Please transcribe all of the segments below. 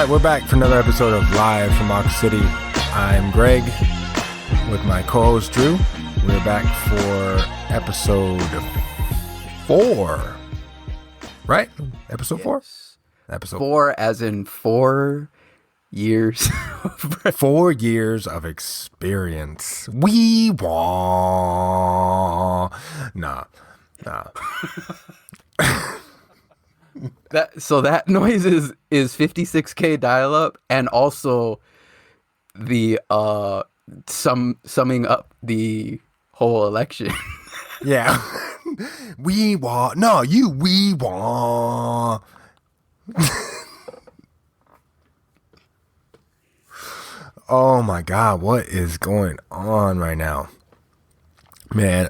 right, we're back for another episode of Live from Ox City. I'm Greg with my co-host Drew. We're back for episode 4. Right? Episode 4? Episode 4 as in 4 years. 4 years of experience. We want. Nah. That noise is 56K dial up, and also the summing up the whole election. Yeah. We want. No, we want. Oh my God, what is going on right now? Man,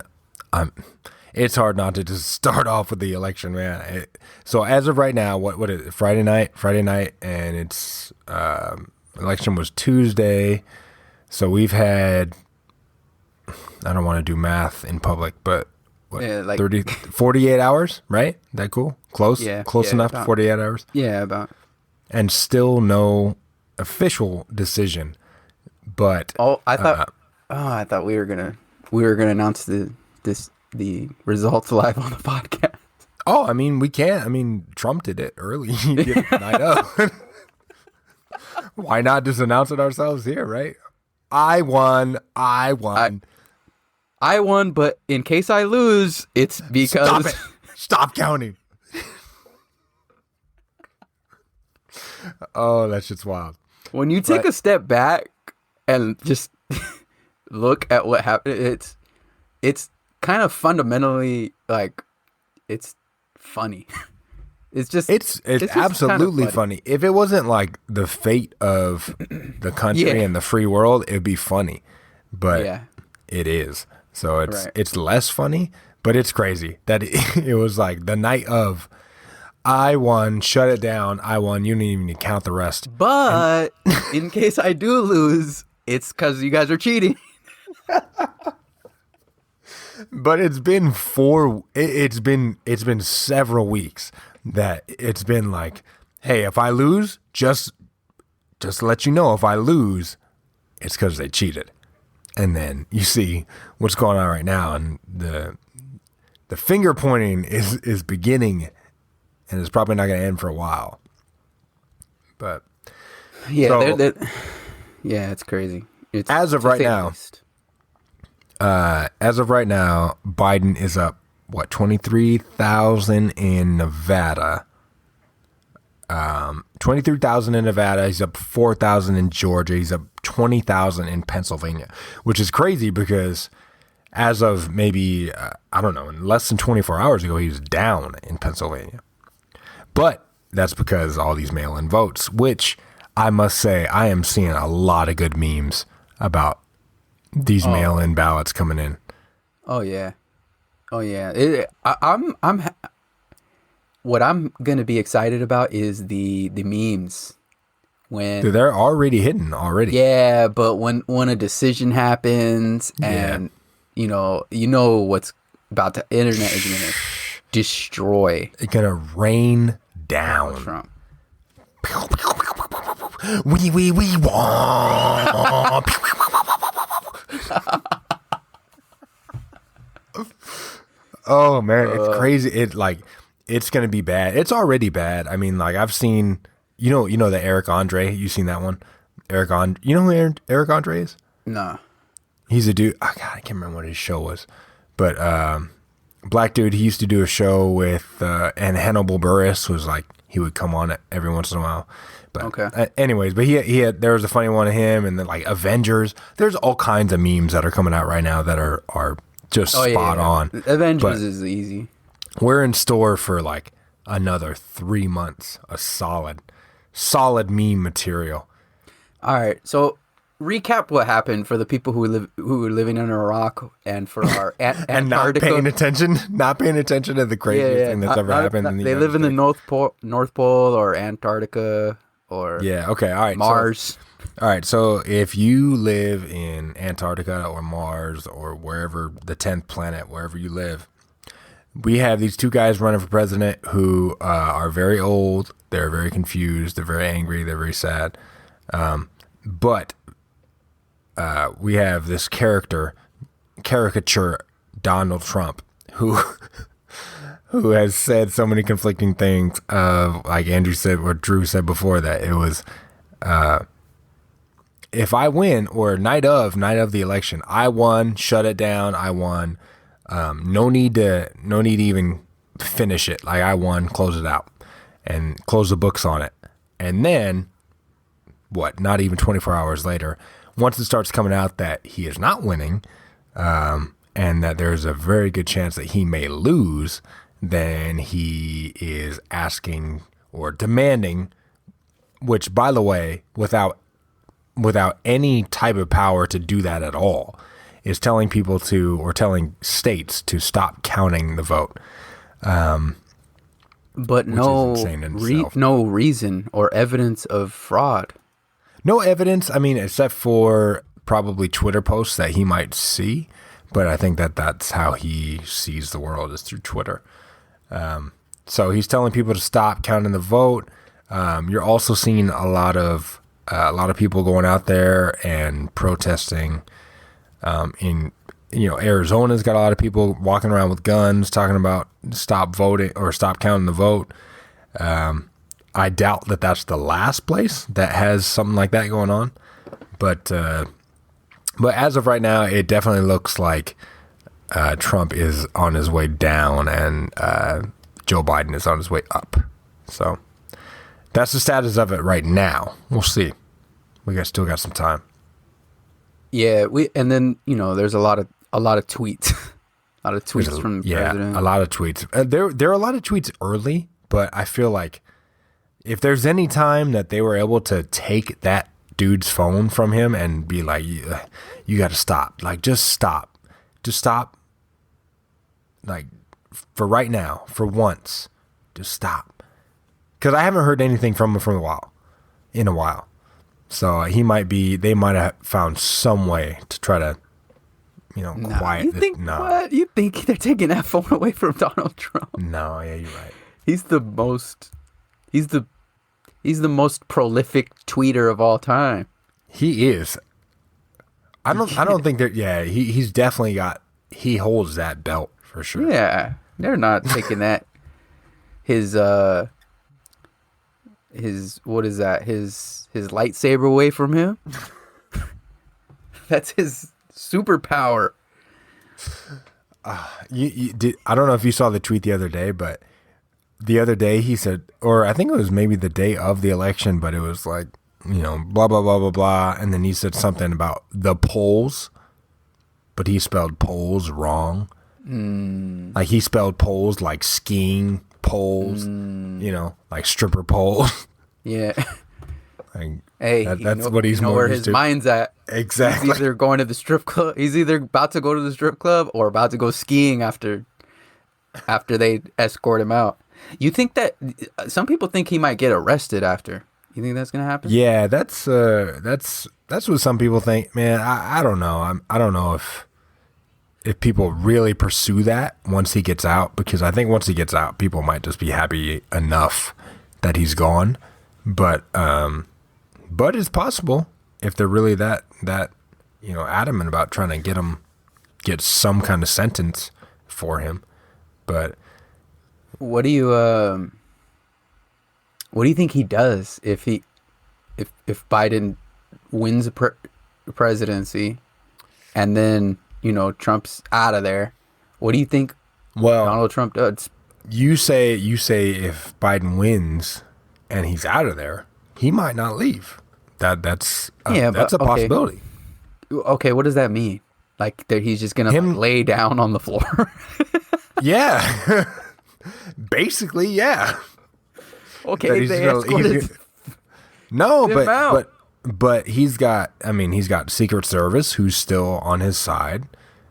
it's hard not to just start off with the election, man. So as of right now, what is it? Friday night, and it's election was Tuesday. So we've had, I don't want to do math in public, but what, 48 hours, right? That cool? Close? Yeah. Close enough, about, 48 hours? Yeah, about. And still no official decision. But I thought we were gonna announce the results live on the podcast. Oh, I mean, we can't. I mean, Trump did it early. He did it night up. Why not just announce it ourselves here, right? I won, but in case I lose, it's because... Stop it. Stop counting. Oh, that shit's wild. When you take a step back and just look at what happened, it's kind of fundamentally, like, it's funny. It's absolutely funny. If it wasn't like the fate of the country and the free world, it'd be funny. But it is. So it's less funny, but it's crazy that it was like the night of, I won, shut it down, I won, you didn't even count the rest. But in case I do lose, it's because you guys are cheating. But it's been several weeks that it's been like, hey, if I lose, just to let you know, if I lose, it's because they cheated. And then you see what's going on right now, and the finger pointing is beginning, and it's probably not going to end for a while. But yeah, it's crazy. As of right now, Biden is up, 23,000 in Nevada. 23,000 in Nevada. He's up 4,000 in Georgia. He's up 20,000 in Pennsylvania, which is crazy because as of maybe, I don't know, in less than 24 hours ago, he was down in Pennsylvania. But that's because all these mail-in votes, which I must say, I am seeing a lot of good memes about these mail-in ballots coming in. Oh yeah. What I'm gonna be excited about is the memes when they're already hitting already. Yeah, but when a decision happens and you know what's about to, internet is gonna destroy. It's gonna rain down. Trump. We want. Oh man, it's crazy. It's gonna be bad. It's already bad. I mean, like, I've seen, you know the Eric Andre. You seen that one? You know who Eric Andre is? No. He's a dude. Oh God, I can't remember what his show was, but black dude. He used to do a show with and Hannibal Buress was like, he would come on it every once in a while. But okay. Anyways, but he had, there was a funny one of him, and then like Avengers. There's all kinds of memes that are coming out right now that are just spot on. Avengers is easy. We're in store for like another 3 months of solid meme material. All right, so recap what happened for the people who are living under a rock, and for our and not paying attention to the craziest thing that's ever happened. In the they live in the North Pole or Antarctica or all right, Mars. All right, so if you live in Antarctica or Mars or wherever, the 10th planet, wherever you live, we have these two guys running for president who are very old. They're very confused. They're very angry. They're very sad. But we have this caricature Donald Trump, who has said so many conflicting things. Like Andrew said, or Drew said before that, it was, if I win, or night of the election, I won, shut it down, I won. No need to even finish it. Like, I won, close it out and close the books on it. And then not even 24 hours later, once it starts coming out that he is not winning, and that there's a very good chance that he may lose, then he is asking or demanding, which, by the way, without any type of power to do that at all, is telling people telling states to stop counting the vote. But no reason or evidence of fraud. No evidence, I mean, except for probably Twitter posts that he might see, but I think that's how he sees the world, is through Twitter. So he's telling people to stop counting the vote. You're also seeing a lot of people going out there and protesting. Arizona's got a lot of people walking around with guns talking about stop voting or stop counting the vote. I doubt that that's the last place that has something like that going on, but as of right now, it definitely looks like Trump is on his way down and Joe Biden is on his way up. So that's the status of it right now. We'll see. Still got some time. Yeah, and then there's a lot of tweets, a lot of tweets from the president. A lot of tweets. There are a lot of tweets early, but I feel like if there's any time that they were able to take that dude's phone from him and be like, you got to stop, like, just stop, like, for right now, for once, just stop, because I haven't heard anything from him in a while. So they might have found some way to try to, quiet. You think what? You think they're taking that phone away from Donald Trump? No, yeah, you're right. He's the most prolific tweeter of all time. He is. I don't think that. Yeah, he's definitely he holds that belt for sure. Yeah, they're not taking that. His what is that? His lightsaber away from him. That's his superpower. You did. I don't know if you saw the tweet the other day, but the other day he said, or I think it was maybe the day of the election, but it was like, blah, blah, blah, blah, blah. And then he said something about the polls, but he spelled polls wrong. Like, he spelled polls like skiing poles, like stripper poles. Yeah. Like, hey, that's what he's more where used his to. mind's at. Exactly. He's either going to the strip club. He's either about to go to the strip club or about to go skiing after they escort him out. You think that some people think he might get arrested after? You think that's gonna happen? Yeah, that's what some people think. Man, I don't know. I don't know if people really pursue that once he gets out, because I think once he gets out, people might just be happy enough that he's gone. But it's possible if they're really that adamant about trying to get some kind of sentence for him. But what do you think he does if Biden wins the presidency and then Trump's out of there? What do you think Donald Trump does? You say if Biden wins and he's out of there, he might not leave. That's a possibility. Okay, what does that mean? Like, that he's just gonna lay down on the floor? Yeah. Basically, yeah. Okay, but he's got Secret Service who's still on his side.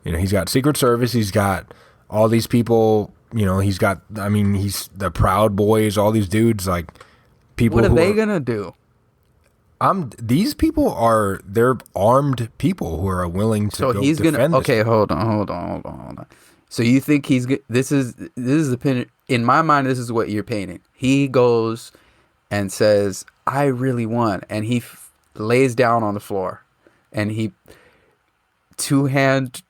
He's got Secret Service. He's got all these people. He's the Proud Boys. All these dudes, like, people. What are they gonna do? These people they're armed people who are willing to. So he's gonna. Okay, hold on. So you think this is the pin in my mind. This is what you're painting. He goes and says, "I really won," and he lays down on the floor, and he two-hand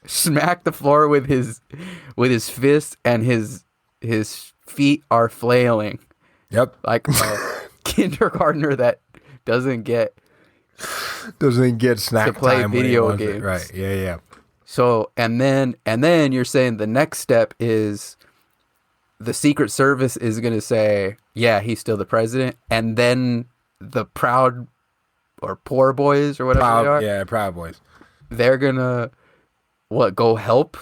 smack the floor with his fist, and his feet are flailing. Yep. Like a kindergartner that doesn't get snack to play time when he video wants it. games. Right. Yeah. So and then you're saying the next step is the Secret Service is gonna say, yeah, he's still the president, and then the Proud or Poor Boys or whatever they are. Yeah, Proud Boys. They're gonna go help?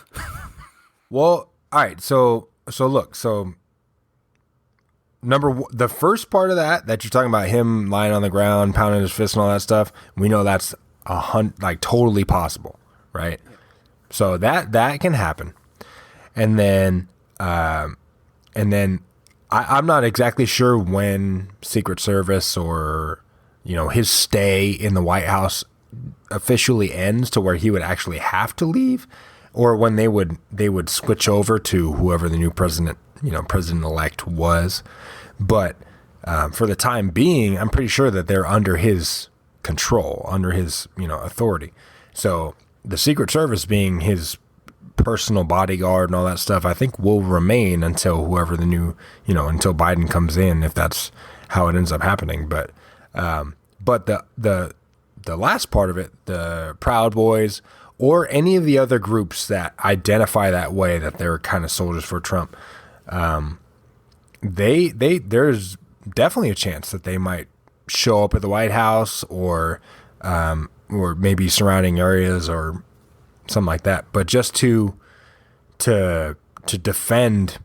Well, all right. So look. So the first part of that you're talking about, him lying on the ground, pounding his fist and all that stuff, we know that's totally possible, right? So that can happen. And then I'm not exactly sure when Secret Service or, his stay in the White House officially ends to where he would actually have to leave, or when they would switch over to whoever the new president-elect was. But for the time being, I'm pretty sure that they're under his control, under his, authority. So the Secret Service being his personal bodyguard and all that stuff, I think will remain until whoever the new, until Biden comes in, if that's how it ends up happening. But the last part of it, the Proud Boys or any of the other groups that identify that way, that they're kind of soldiers for Trump, there's definitely a chance that they might show up at the White House or maybe surrounding areas or something like that. But just to defend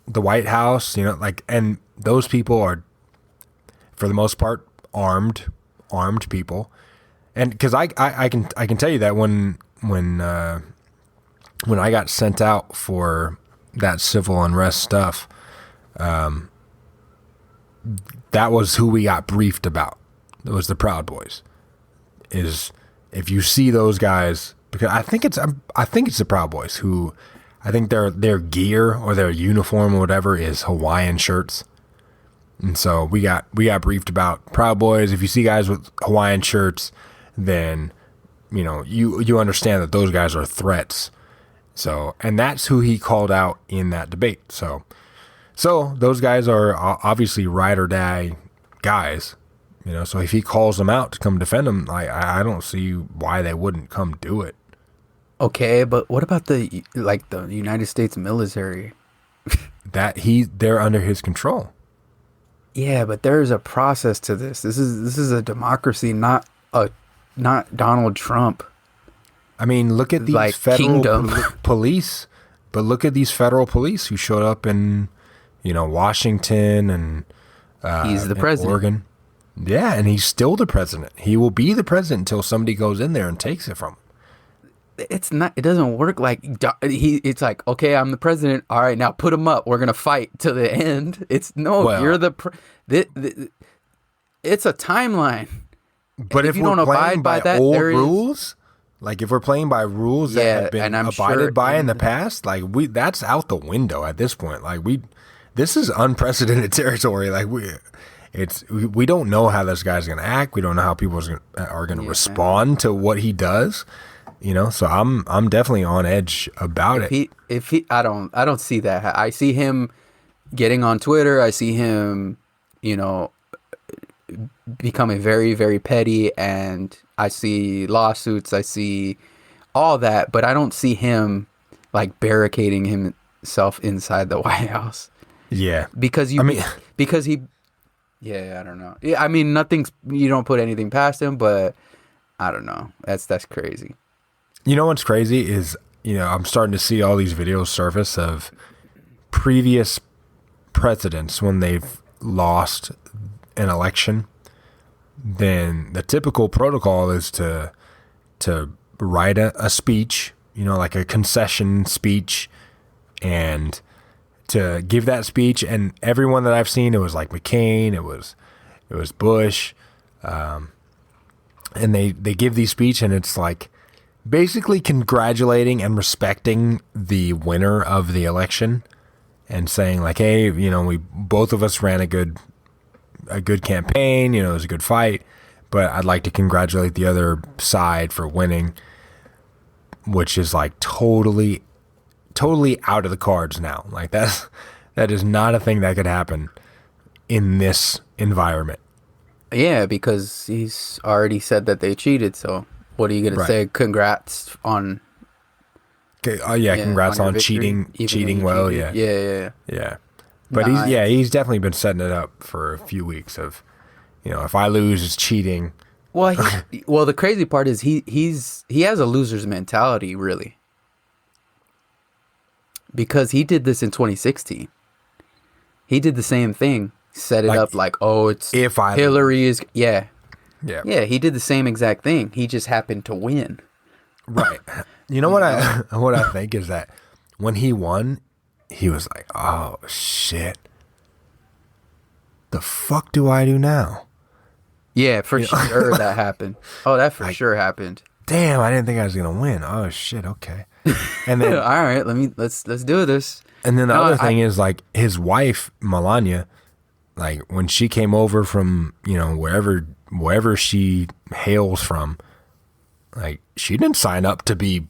the White House, and those people are, for the most part, armed people. And because I can tell you that when I got sent out for that civil unrest stuff, that was who we got briefed about. It was the Proud Boys. Is if you see those guys, because I think it's the Proud Boys who, I think their gear or their uniform or whatever is Hawaiian shirts. And so we got briefed about Proud Boys. If you see guys with Hawaiian shirts, then you understand that those guys are threats. So, and that's who he called out in that debate. So those guys are obviously ride or die guys, so if he calls them out to come defend them, I don't see why they wouldn't come do it. Okay, but what about the United States military? They're under his control. Yeah, but there's a process to this. This is a democracy, not Donald Trump. I mean, look at these federal police, but look at these federal police who showed up in, Washington and he's the president. Oregon. Yeah, and he's still the president. He will be the president until somebody goes in there and takes it from him. It's not. It doesn't work like it's like, okay, I'm the president. All right, now put him up. We're gonna fight to the end. You're the. It's a timeline. But if you don't abide by that, old rules, like if we're playing by rules that have been abided by in the past, that's out the window at this point. This is unprecedented territory. We don't know how this guy's gonna act. We don't know how people are gonna respond to what he does. So I'm definitely on edge about it. I don't see that. I see him getting on Twitter. I see him, becoming very, very petty, and I see lawsuits. I see all that, but I don't see him barricading himself inside the White House. Yeah, because I don't know. Yeah, I mean, you don't put anything past him, but I don't know. That's crazy. What's crazy is, I'm starting to see all these videos surface of previous presidents when they've lost an election. Then the typical protocol is to write a speech, like a concession speech, and to give that speech. And everyone that I've seen, it was like McCain, it was Bush, and they give these speech, and it's like basically congratulating and respecting the winner of the election and saying like, hey, we both of us ran a good campaign, it was a good fight, but I'd like to congratulate the other side for winning, which is like totally out of the cards now. Like that is not a thing that could happen in this environment. Yeah, because he's already said that they cheated, so what are you going to say? Congrats on... congrats on cheating well, yeah. Yeah. But he's definitely been setting it up for a few weeks of, if I lose, it's cheating. Well, the crazy part is he has a loser's mentality, really. Because he did this in 2016. He did the same thing. Set it up like, oh, it's if Hillary is... Yeah, he did the same exact thing. He just happened to win. Right. You know what I think is that when he won, he was like, oh, shit. The fuck do I do now? Yeah, for sure that happened. Oh, that for sure happened. Damn, I didn't think I was going to win. Oh, shit, okay. And then... all right, let's do this. And then the other thing is, like, his wife, Melania, like, when she came over from, wherever she hails from, like, she didn't sign up to be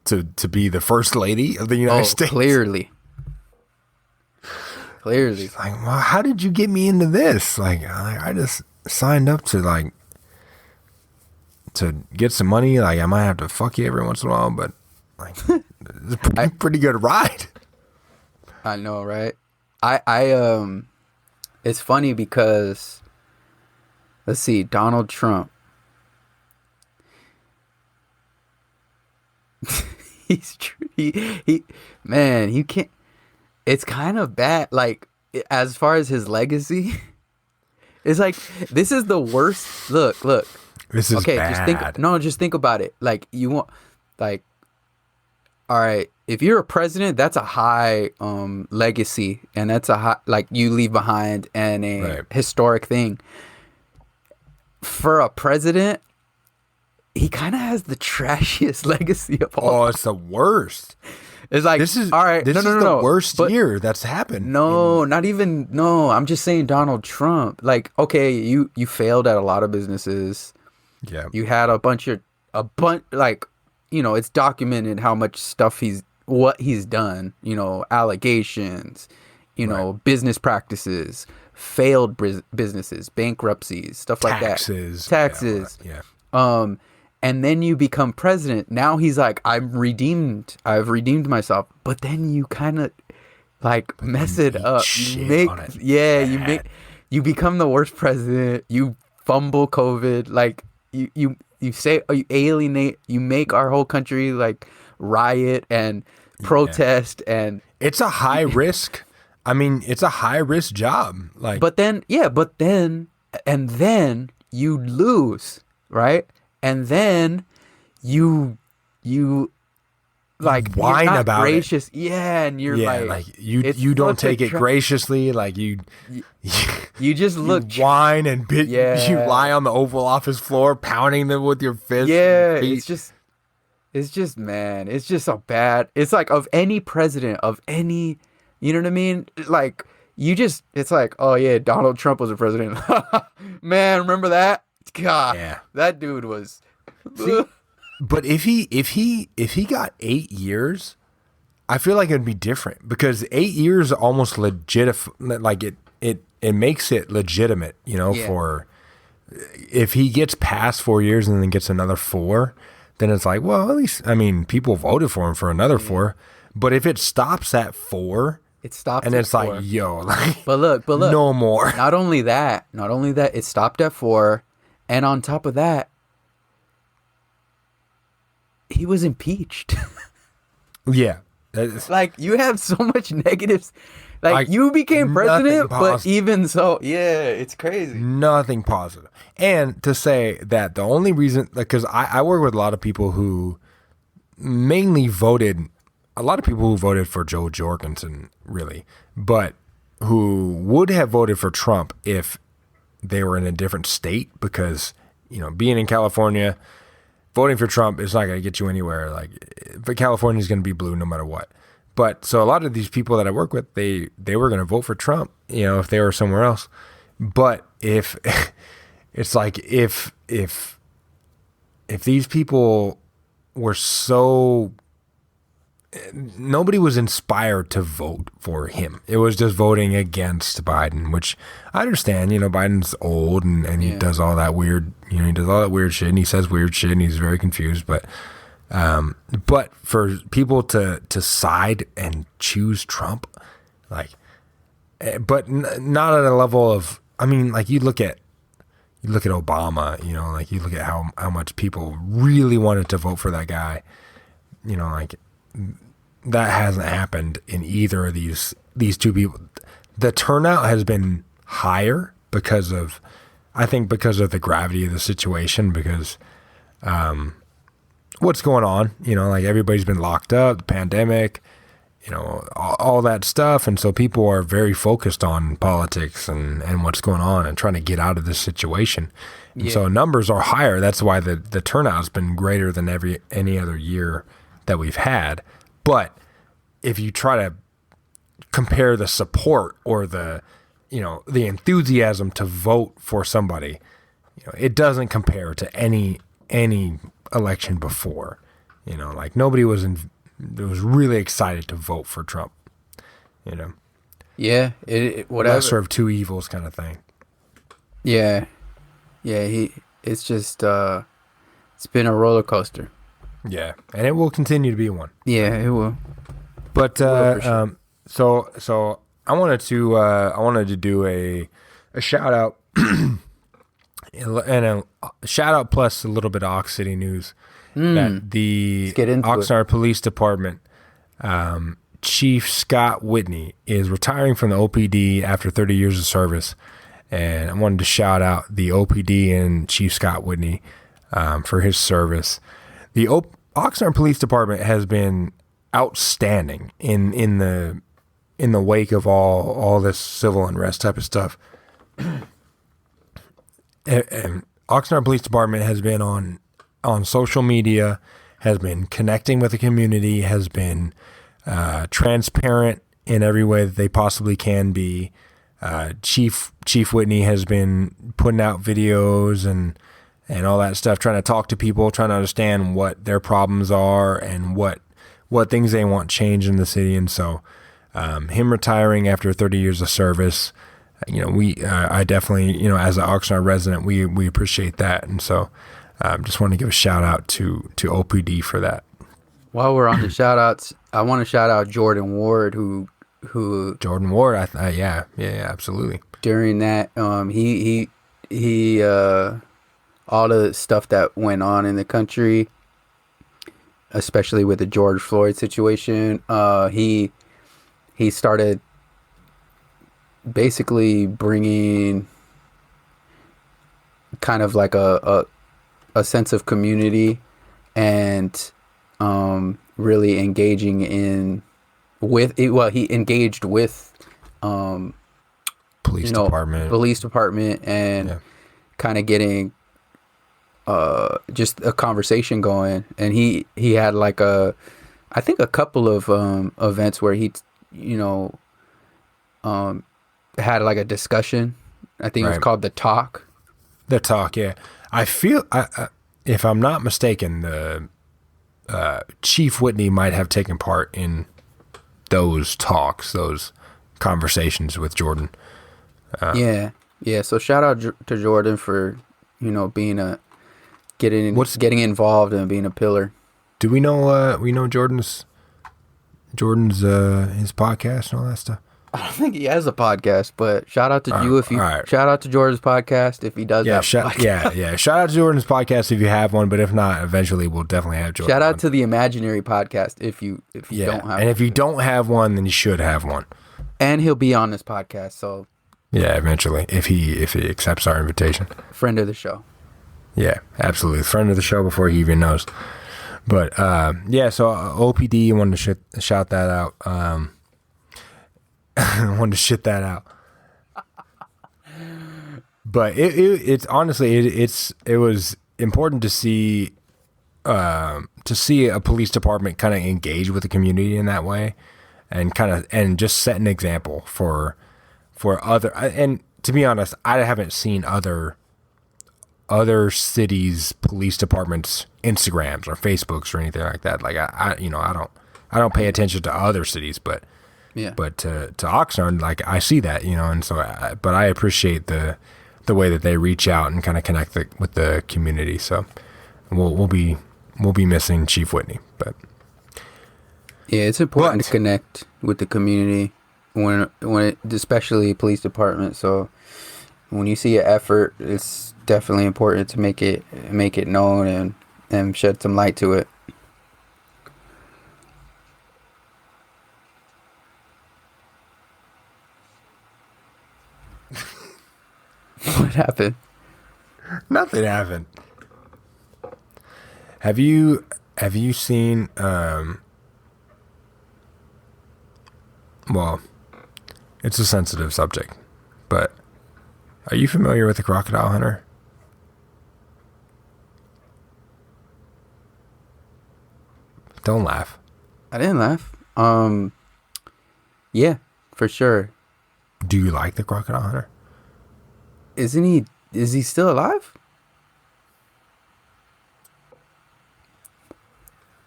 the first lady of the United States. Clearly. She's like, well, how did you get me into this? Like, I just signed up to get some money. Like, I might have to fuck you every once in a while, but like, it's a pretty good ride. I know, right? It's funny because, let's see, Donald Trump. He's true. Man, you can't. It's kind of bad. Like, as far as his legacy, it's like this is the worst. Look. This is bad. Just think about it. Like, you want, like, all right, if you're a president, that's a high legacy, and that's a high, like, you leave behind and a historic thing. For a president, he kind of has the trashiest legacy of all. Oh, it's the worst. It's like, this is all right. This is the worst year that's happened. No, not even. No, I'm just saying Donald Trump. Like, okay, you failed at a lot of businesses. Yeah, you had a bunch. Like, it's documented how much stuff what he's done. Allegations. Business practices, failed businesses, bankruptcies, stuff like that. Taxes. Yeah. And then you become president. Now he's like, I've redeemed myself. But then you kind of like mess it up. You become the worst president. You fumble COVID. Like you alienate. You make our whole country like riot and protest and. It's a high risk. I mean, it's a high risk job. Like, but then you lose, right? And then you like whine you're not about gracious. it. Yeah, and you're like you don't take it graciously. Like you just look whine and you lie on the Oval Office floor pounding them with your fist. Yeah, it's just man, it's just so bad. It's like of any president of any, you know what I mean? Like it's like, oh yeah, Donald Trump was a president. Man, remember that? God, yeah. That dude was. See, but if he got 8 years, I feel like it'd be different because 8 years almost legit. Like it makes it legitimate, for if he gets past 4 years and then gets another 4, then it's like, well, at least people voted for him for another 4. But if it stops at 4. It stops, and at it's 4. Like, yo, like, but look, no more. Not only that, it stopped at 4, and on top of that, he was impeached. Yeah, like you have so much negatives. Like you became president, but even so, yeah, it's crazy. Nothing positive. And to say that the only reason, because I work with a lot of people who mainly voted. A lot of people who voted for Joe Jorgensen, really, but who would have voted for Trump if they were in a different state because, being in California, voting for Trump is not going to get you anywhere. Like, but California is going to be blue no matter what. But so a lot of these people that I work with, they were going to vote for Trump, you know, if they were somewhere else. But if it's like if these people were so, nobody was inspired to vote for him. It was just voting against Biden, which I understand. You know, Biden's old and he does all that weird, you know, he does all that weird shit and he says weird shit and he's very confused. But for people to side and choose Trump, like, but not at a level of, I mean, like you look at Obama, you know, like you look at how much people really wanted to vote for that guy, you know, like that hasn't happened in either of these two people. The turnout has been higher because of the gravity of the situation, because what's going on, you know, like everybody's been locked up, the pandemic, you know, all that stuff. And so people are very focused on politics and what's going on and trying to get out of this situation. And so numbers are higher. That's why the turnout has been greater than any other year that we've had. But if you try to compare the support or the enthusiasm to vote for somebody, you know, it doesn't compare to any election before. You know, like nobody was really excited to vote for Trump, you know. Yeah, whatever. Lesser of two evils kind of thing. Yeah. It's just it's been a roller coaster. Yeah, and it will continue to be one. Yeah, it will. But sure. So I wanted to do a shout out and a shout out plus a little bit of Ox City news that the Oxnard Police Department Chief Scott Whitney is retiring from the OPD after 30 years of service, and I wanted to shout out the OPD and Chief Scott Whitney for his service. The Oxnard Police Department has been outstanding in the wake of all this civil unrest type of stuff. And Oxnard Police Department has been on social media, has been connecting with the community, has been transparent in every way that they possibly can be. Chief Whitney has been putting out videos and all that stuff, trying to talk to people, trying to understand what their problems are and what things they want changed in the city. And so him retiring after 30 years of service, you know, I definitely, you know, as an Oxnard resident, we appreciate that. And so just want to give a shout out to OPD for that. While we're on the shout outs, I want to shout out Jordan Ward, who Jordan Ward, yeah, absolutely. During that, he all the stuff that went on in the country, especially with the George Floyd situation, he started basically bringing kind of like a sense of community and really engaging he engaged with police department and kind of getting just a conversation going. And he had like I think a couple of events where he had like a discussion. I think it was called The Talk. The Talk, yeah. I feel, if I'm not mistaken, the Chief Whitney might have taken part in those talks, those conversations with Jordan. Yeah. So shout out to Jordan for being getting involved and being a pillar. Do we know Jordan's his podcast and all that stuff? I don't think he has a podcast, but shout out to you if you shout out to Jordan's podcast if he does. Yeah, shout out to Jordan's podcast if you have one, but if not, eventually we'll definitely have Jordan. Shout out to the Imaginary podcast if you don't have. And if you don't have one, then you should have one. And he'll be on this podcast, so yeah, eventually if he accepts our invitation. Friend of the show. Yeah, absolutely, friend of the show before he even knows. But so OPD, wanted to shout that out. I wanted to shit that out. But it's honestly it was important to see to see a police department kind of engage with the community in that way, and just set an example for other. And to be honest, I haven't seen other cities' police departments Instagrams or Facebooks or anything like that. Like I don't pay attention to other cities, but to Oxnard, like I see that, and so but I appreciate the way that they reach out and kind of connect with the community. So we'll be missing Chief Whitney, but yeah, it's important to connect with the community especially police department. So when you see an effort, it's definitely important to make it known and shed some light to it. What happened? Nothing happened. Have you seen well, it's a sensitive subject, but are you familiar with the Crocodile Hunter? Don't laugh. I didn't laugh. Yeah, for sure. Do you like the Crocodile Hunter? Is he still alive?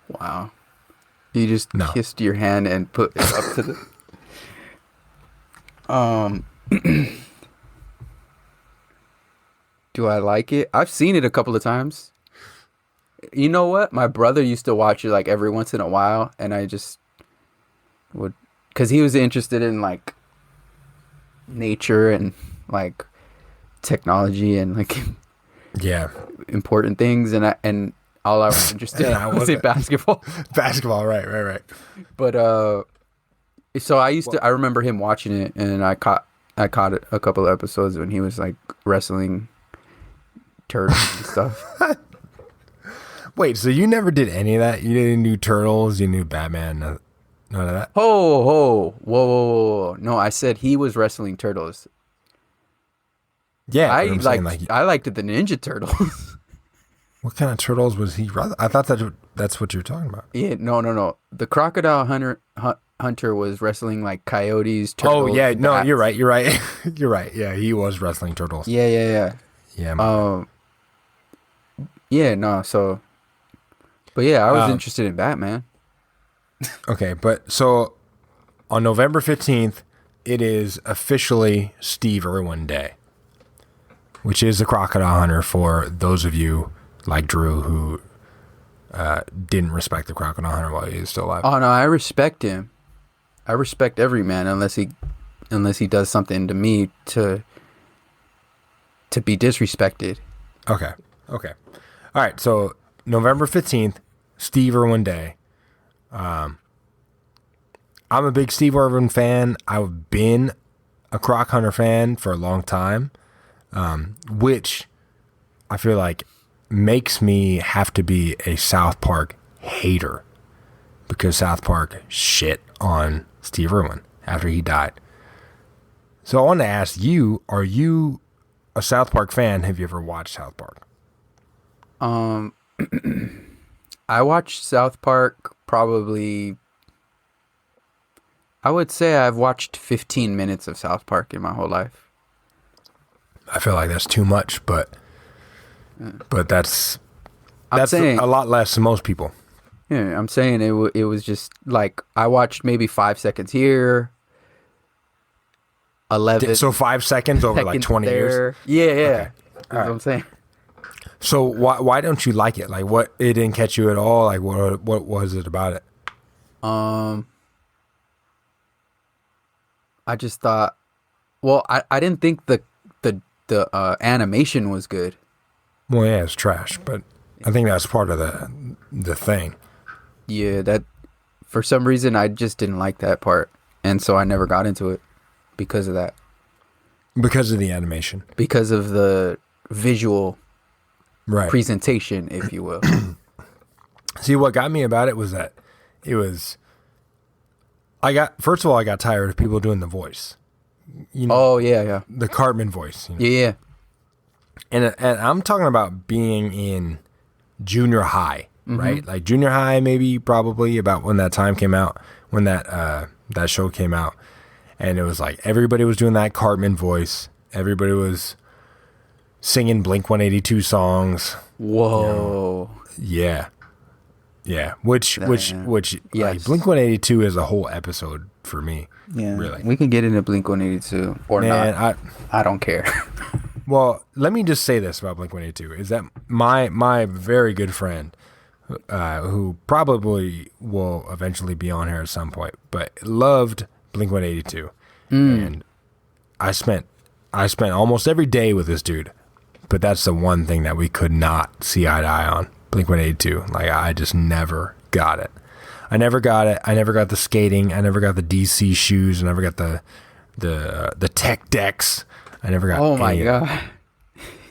Wow. You just kissed your hand and put it up to the Do I like it? I've seen it a couple of times. You know what? My brother used to watch it like every once in a while, and I just would, because he was interested in like nature and like technology and like important things, and all I was interested in was in basketball. Basketball, right. But so I remember him watching it, and I caught it a couple of episodes when he was like wrestling turtles and stuff. Wait, so you never did any of that? You didn't do Turtles, you knew Batman, none of that? Whoa. No, I said he was wrestling turtles. Yeah, I liked the Ninja Turtles. What kind of turtles was he? I thought that's what you're talking about. Yeah, no. The Crocodile Hunter was wrestling like coyotes, turtles. Oh yeah, no, bats. you're right. You're right. Yeah, he was wrestling turtles. Yeah. Yeah, no. So, but yeah, I was interested in Batman. Okay, but so on November 15th, it is officially Steve Irwin Day, which is the Crocodile Hunter for those of you like Drew who didn't respect the Crocodile Hunter while he was still alive. Oh no, I respect him. I respect every man unless he does something to me to be disrespected. Okay. All right, so November 15th, Steve Irwin Day. I'm a big Steve Irwin fan. I've been a Croc Hunter fan for a long time, which I feel like makes me have to be a South Park hater because South Park shit on Steve Irwin after he died. So I want to ask you, are you a South Park fan? Have you ever watched South Park? I watched South Park probably, I would say I've watched 15 minutes of South Park in my whole life. I feel like that's too much, but that's saying, a lot less than most people. Yeah, I'm saying it was just like I watched maybe 5 seconds here, 11. So 5 seconds over like 20 years. Yeah. Okay. That's what I'm saying. So why don't you like it? Like, what, it didn't catch you at all? Like, what was it about it? I just thought, well, I didn't think the animation was good. Well, yeah, it's trash, but I think that's part of the thing. Yeah, that for some reason I just didn't like that part, and so I never got into it because of that. Because of the animation. Because of the visual presentation, if you will. See, what got me about it was that it was. First of all, I got tired of people doing the voice. You know, oh yeah. The Cartman voice. You know? Yeah. And I'm talking about being in junior high right? Like junior high, maybe, probably about when that time came out, when that show came out. And it was like everybody was doing that Cartman voice. Everybody was singing Blink-182 songs. Whoa. Yeah. Yeah. Which Yes. like Blink-182 is a whole episode for me. Yeah. Really. We can get into Blink-182 or Man, not. I don't care. Well, let me just say this about Blink-182 is that my very good friend, who probably will eventually be on here at some point, but loved Blink-182, and I spent almost every day with this dude, but that's the one thing that we could not see eye to eye on. Blink-182, like I just never got it. I never got it. I never got the skating. I never got the DC shoes. I never got the tech decks. I never got. Oh my god,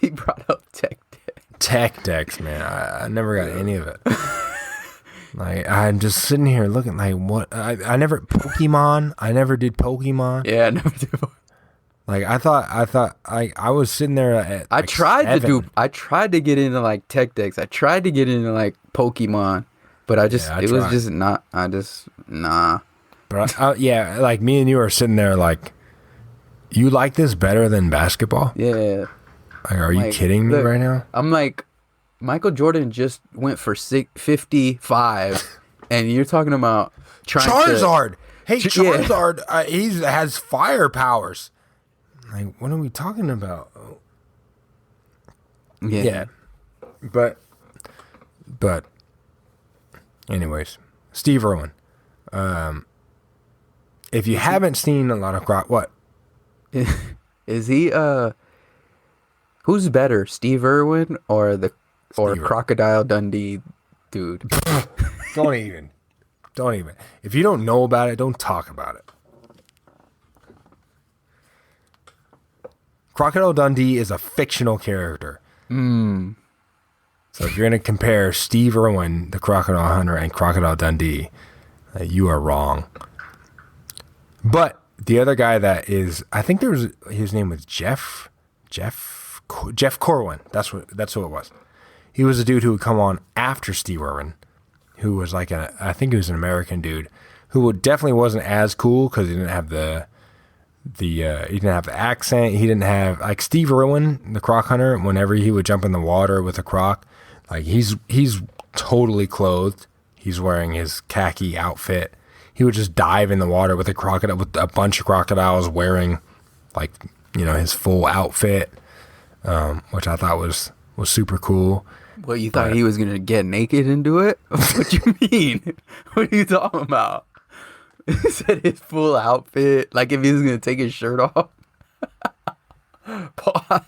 he brought up tech deck. Tech decks, man. I never got any of it. Like I'm just sitting here looking like what I never Pokemon. I never did Pokemon. Yeah, I never did. Like I was sitting there at I like tried 7. I tried to get into like tech decks. I tried to get into like Pokemon, but I just Yeah, I it was tried. just not. I just nah. But yeah, like me and you are sitting there like, you like this better than basketball? Yeah, Like, are you Like, kidding me look, right now? I'm like, Michael Jordan just went for 55, and you're talking about trying Charizard. Hey, Yeah. Charizard. He has fire powers. Like, what are we talking about? to. Yeah. But, anyways, Steve Irwin. If you haven't seen a lot of what? Is he who's better, Steve Irwin or Irwin. Crocodile Dundee dude? Don't even. If you don't know about it, don't talk about it. Crocodile Dundee is a fictional character. So if you're going to compare Steve Irwin, the Crocodile Hunter, and Crocodile Dundee, you are wrong. But the other guy that is, I think his name was Jeff Corwin. That's who it was. He was a dude who would come on after Steve Irwin, who was like I think he was an American dude who definitely wasn't as cool because he didn't have he didn't have the accent. He didn't have like Steve Irwin, the Croc Hunter. Whenever he would jump in the water with a croc, like he's totally clothed. He's wearing his khaki outfit. He would just dive in the water with a bunch of crocodiles wearing like, his full outfit, which I thought was super cool. What, you thought he was gonna get naked and do it? What you mean? What are you talking about? He said his full outfit, like if he was gonna take his shirt off. Pause.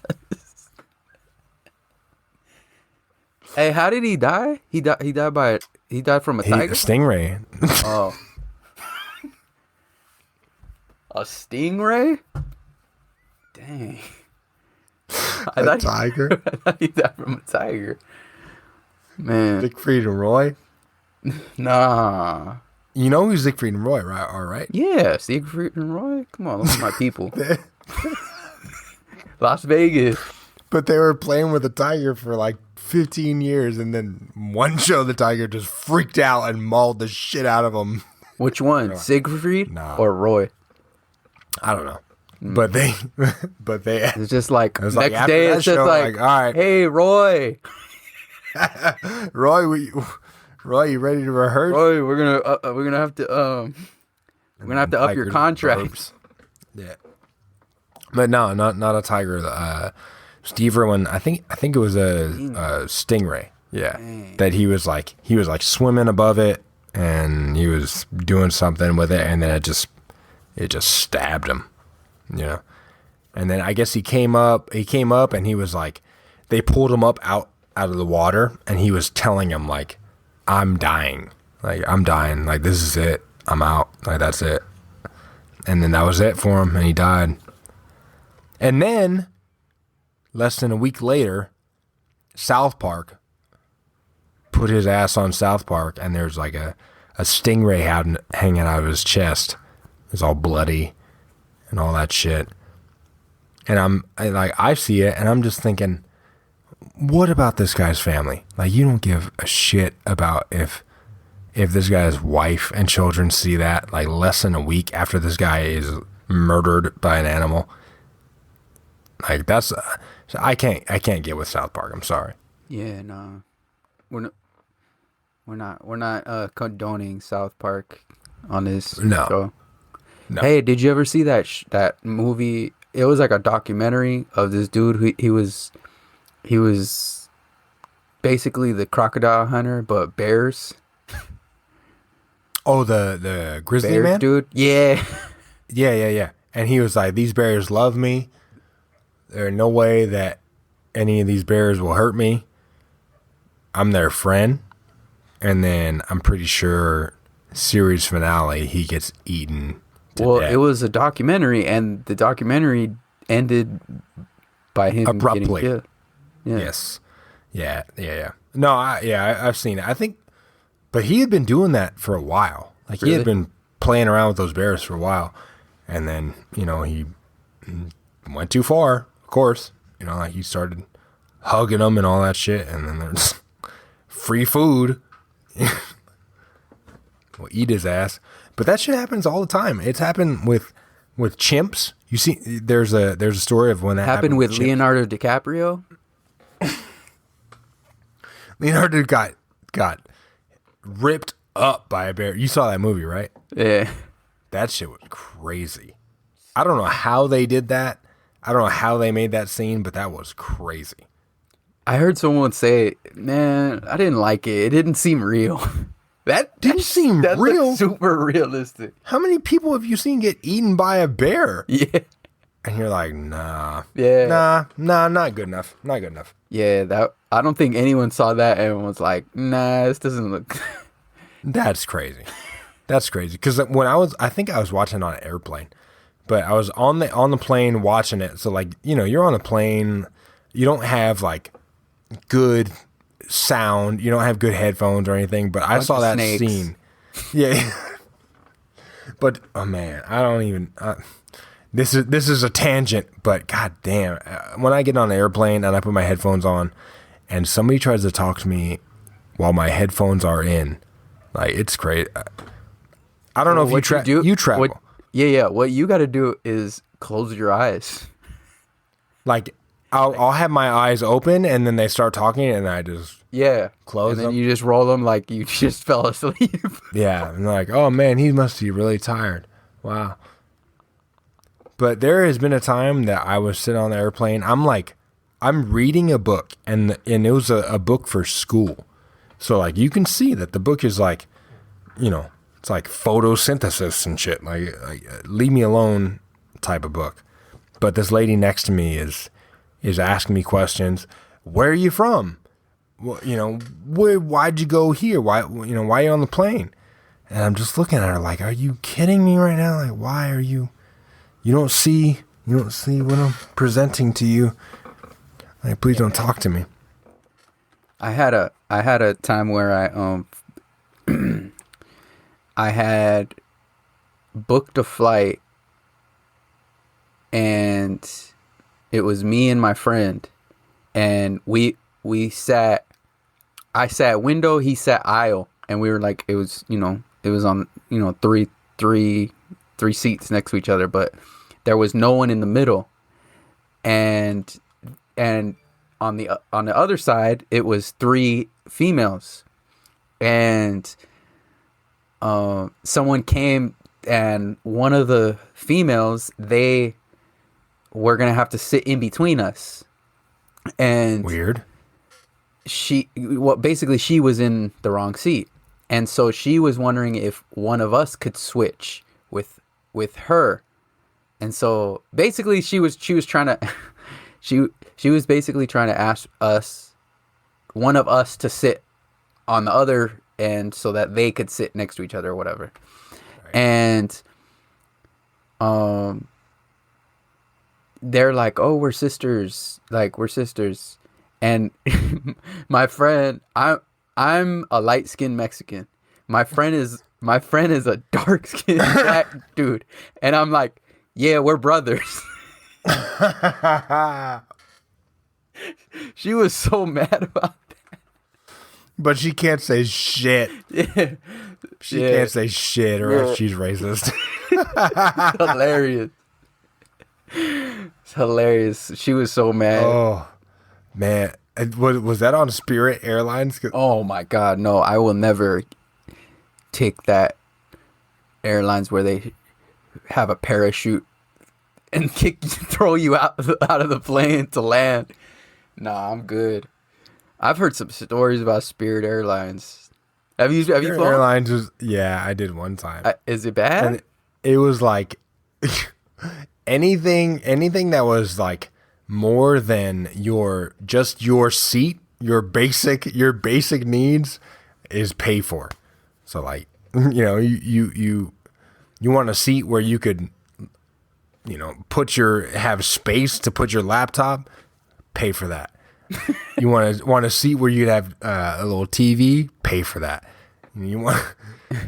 Hey, how did he die? He died from a A tiger. stingray. Oh, a stingray? Dang. A tiger. I thought he died from a tiger. Man, Siegfried and Roy. nah. You know who's Siegfried and Roy, right? All right. Yeah, Siegfried and Roy. Come on, those are my people. Las Vegas. But they were playing with the tiger for like 15 years, and then one show the tiger just freaked out and mauled the shit out of him. Which one, Siegfried Nah. or Roy? I don't know. But they It's just like was like, next after day. that It's just show, like, like, all right. Hey, Roy. Roy, you ready to rehearse? Roy, we're gonna have to up your Tigers, contract. burps. Yeah. But no, not a tiger. Steve Irwin, I think it was a stingray. Yeah. Dang. That he was like swimming above it, and he was doing something with it, and then it just stabbed him. And then I guess he came up and he was like, they pulled him up out of the water, and he was telling him like, I'm dying, like this is it, I'm out, like that's it. And then that was it for him, and he died. And then less than a week later, South Park put his ass on South Park, and there's like a stingray hanging out of his chest. It's all bloody and all that shit. And I see it, and I'm just thinking, what about this guy's family? Like, you don't give a shit about if this guy's wife and children see that, like, less than a week after this guy is murdered by an animal. Like, that's I can't get with South Park. I'm sorry. Yeah, no, we're not condoning South Park on this show. No. Hey, did you ever see that movie? It was like a documentary of this dude who he was basically the Crocodile Hunter, but bears. Oh, the grizzly Bear man? Dude? Yeah. Yeah. And he was like, these bears love me. There's no way that any of these bears will hurt me. I'm their friend. And then I'm pretty sure series finale, he gets eaten to death. It was a documentary, and the documentary ended by him abruptly. getting killed. Yeah. Yes. Yeah. No, I've seen it. I think, but he had been doing that for a while. Like, Really? he had been playing around with those bears for a while. And then, he went too far, of course. Like, he started hugging them and all that shit. And then there's free food. We'll eat his ass. But that shit happens all the time. It's happened with chimps. You see, there's a story of when that happened with chimps. Leonardo DiCaprio. Leonardo got ripped up by a bear. You saw that movie, right? Yeah. That shit was crazy. I don't know how they did that. I don't know how they made that scene, but that was crazy. I heard someone say, "Man, I didn't like it. It didn't seem real." That didn't seem real. Looked super realistic. How many people have you seen get eaten by a bear? Yeah. And you're like, nah. Yeah. Nah, not good enough. Not good enough. Yeah, I don't think anyone saw that and was like, "Nah, this doesn't look." That's crazy. That's crazy. Because I think I was watching it on an airplane, but I was on the plane watching it. So, like, you're on a plane, you don't have like good sound, you don't have good headphones or anything. But I saw that snakes. scene. Yeah. But oh man, I don't even. This is a tangent, but god damn, when I get on an airplane and I put my headphones on, and somebody tries to talk to me while my headphones are in, like, it's crazy. I don't know if you travel. Yeah. What you got to do is close your eyes. Like, I'll have my eyes open, and then they start talking, and I just close and then them. you just roll them like you just fell asleep. Yeah, and like, oh man, he must be really tired. Wow. But there has been a time that I was sitting on the airplane. I'm reading a book, and it was a book for school. So, like, you can see that the book is like, it's like photosynthesis and shit. Like leave me alone type of book. But this lady next to me is asking me questions. Where are you from? Well, why'd you go here? Why are you on the plane? And I'm just looking at her like, are you kidding me right now? Like, why are you? You don't see what I'm presenting to you. Like, please don't talk to me. I had a time where I had booked a flight, and it was me and my friend, and I sat window, he sat aisle, and we were like, it was on three seats next to each other, but there was no one in the middle, and on the other side it was three females, and someone came, and one of the females, they were gonna have to sit in between us, and weird. She was in the wrong seat, and so she was wondering if one of us could switch with her. And so basically she was trying to she was basically trying to ask one of us to sit on the other end so that they could sit next to each other or whatever. Right. And they're like, "Oh, we're sisters." And my friend, I'm a light-skinned Mexican. My friend is a dark-skinned black dude. And I'm like, "Yeah, we're brothers." She was so mad about But she can't say shit. that. She can't say shit or else she's racist. Hilarious. It's hilarious. She was so mad. Oh, man. Was that on Spirit Airlines? Oh my God, no! I will never take that airlines where they have a parachute and throw you out of the plane to land. Nah, I'm good. I've heard some stories about Spirit Airlines. Have you flown? Airlines was, yeah, I did one time. Is it bad? And it was like anything that was like more than your seat, your basic needs is paid for. So like, you want a seat where you could, have space to put your laptop, pay for that. You want a seat where you'd have a little TV, pay for that. You want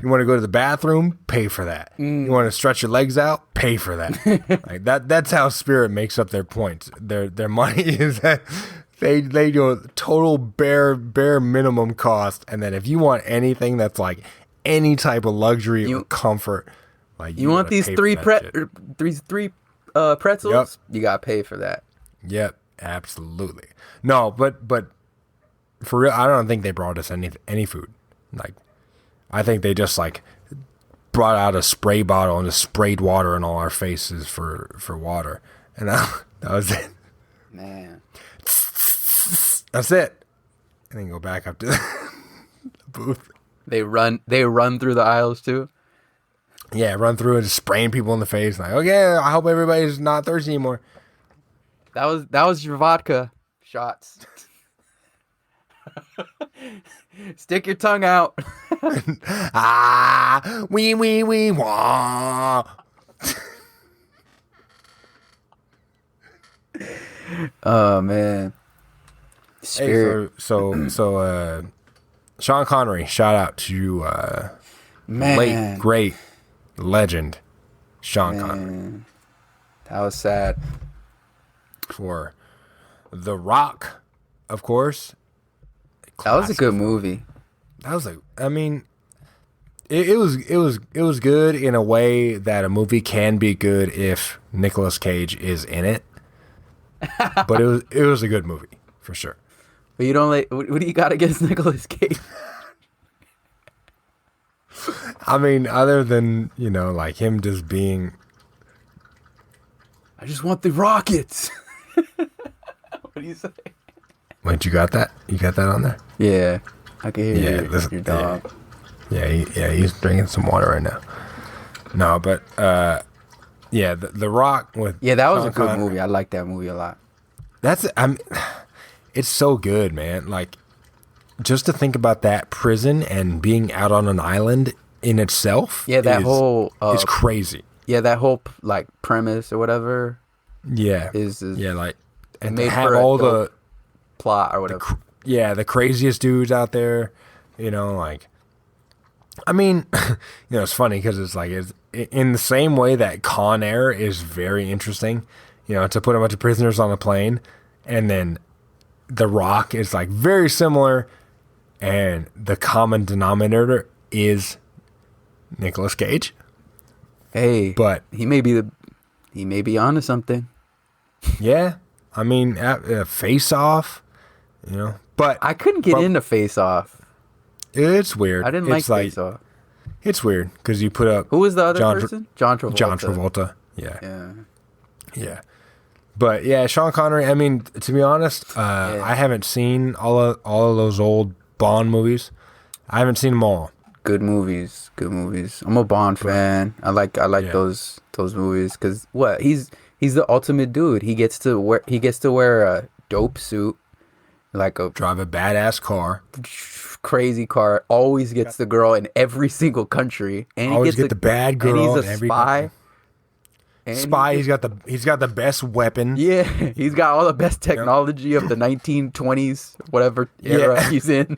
to go to the bathroom, pay for that. You want to stretch your legs out, pay for that. Like that's how Spirit makes up their points. Their money is that they do total bare minimum cost, and then if you want anything that's like any type of luxury or comfort, like you want these three pretzels, Yep. You gotta pay for that. Yep, absolutely. No, but for real, I don't think they brought us any food. Like, I think they just like brought out a spray bottle and just sprayed water in all our faces for water, and that was it. Man, That's it. And then go back up to the booth. they run through the aisles too. Yeah, run through and just spraying people in the face. Like, okay, I hope everybody's not thirsty anymore. That was your vodka shots. Stick your tongue out. Wee, wah. Oh man. Spirit. Hey, so Sean Connery, shout out to Man. late great legend Sean Connery Man. That was sad. for The Rock, of course. That was a good movie. That was like, I mean, it was good in a way that a movie can be good if Nicolas Cage is in it. But it was a good movie for sure. But you don't like. What do you got against Nicolas Cage? I mean, other than like him just being. I just want the rockets. What do you say? Wait, you got that? You got that on there? Yeah, I can hear Yeah, your dog. Yeah, he's drinking some water right now. No, but yeah, the Rock with Yeah, that was Sean a good Connery. movie. I like that movie a lot. It's so good, man. Like, just to think about that prison and being out on an island in itself. Yeah, that whole is crazy. Yeah, that whole like premise or whatever Yeah, is yeah, like, and made to have for a all dope plot or whatever. the craziest dudes out there. Like, I mean, it's funny because it's like it's in the same way that Con Air is very interesting. To put a bunch of prisoners on a plane, and then The Rock is like very similar, and the common denominator is Nicolas Cage. Hey, But he may be onto something. yeah, I mean, Face Off, but I couldn't get into Face Off. it's weird. I didn't like It's Face Off. It's weird because you put up Who was the other John person? John Travolta. John Travolta. Yeah. Yeah. Yeah. But yeah, Sean Connery, I mean, to be honest, I haven't seen all of those old Bond movies. I haven't seen them all. Good movies. I'm a Bond fan. I like those movies because he's the ultimate dude. He gets to wear a dope suit, like a Drive a badass car. crazy car. Always gets the girl in every single country, and Always get the bad girl. And he's in a every spy. country. Spy. He's got the best weapon. Yeah, he's got all the best technology of the 1920s, whatever era he's in.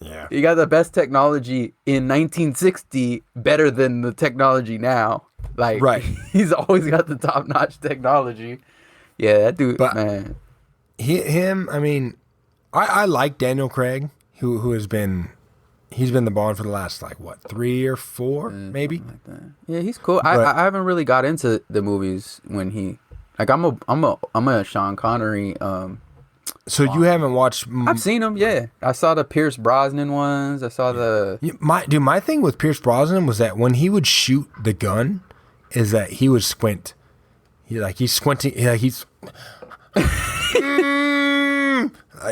Yeah. He got the best technology in 1960, better than the technology now. Like, Right. He's always got the top-notch technology. Yeah, that dude, But man. him, I mean, I like Daniel Craig, who has been, he's been the Bond for the last like what 3 or 4 maybe. Like that. Yeah, he's cool. But I haven't really got into the movies when he like I'm a Sean Connery. so you haven't watched I've seen him. Yeah, I saw the Pierce Brosnan ones. I saw the my thing with Pierce Brosnan was that when he would shoot the gun, is that he would squint. He's squinting. Yeah, he's.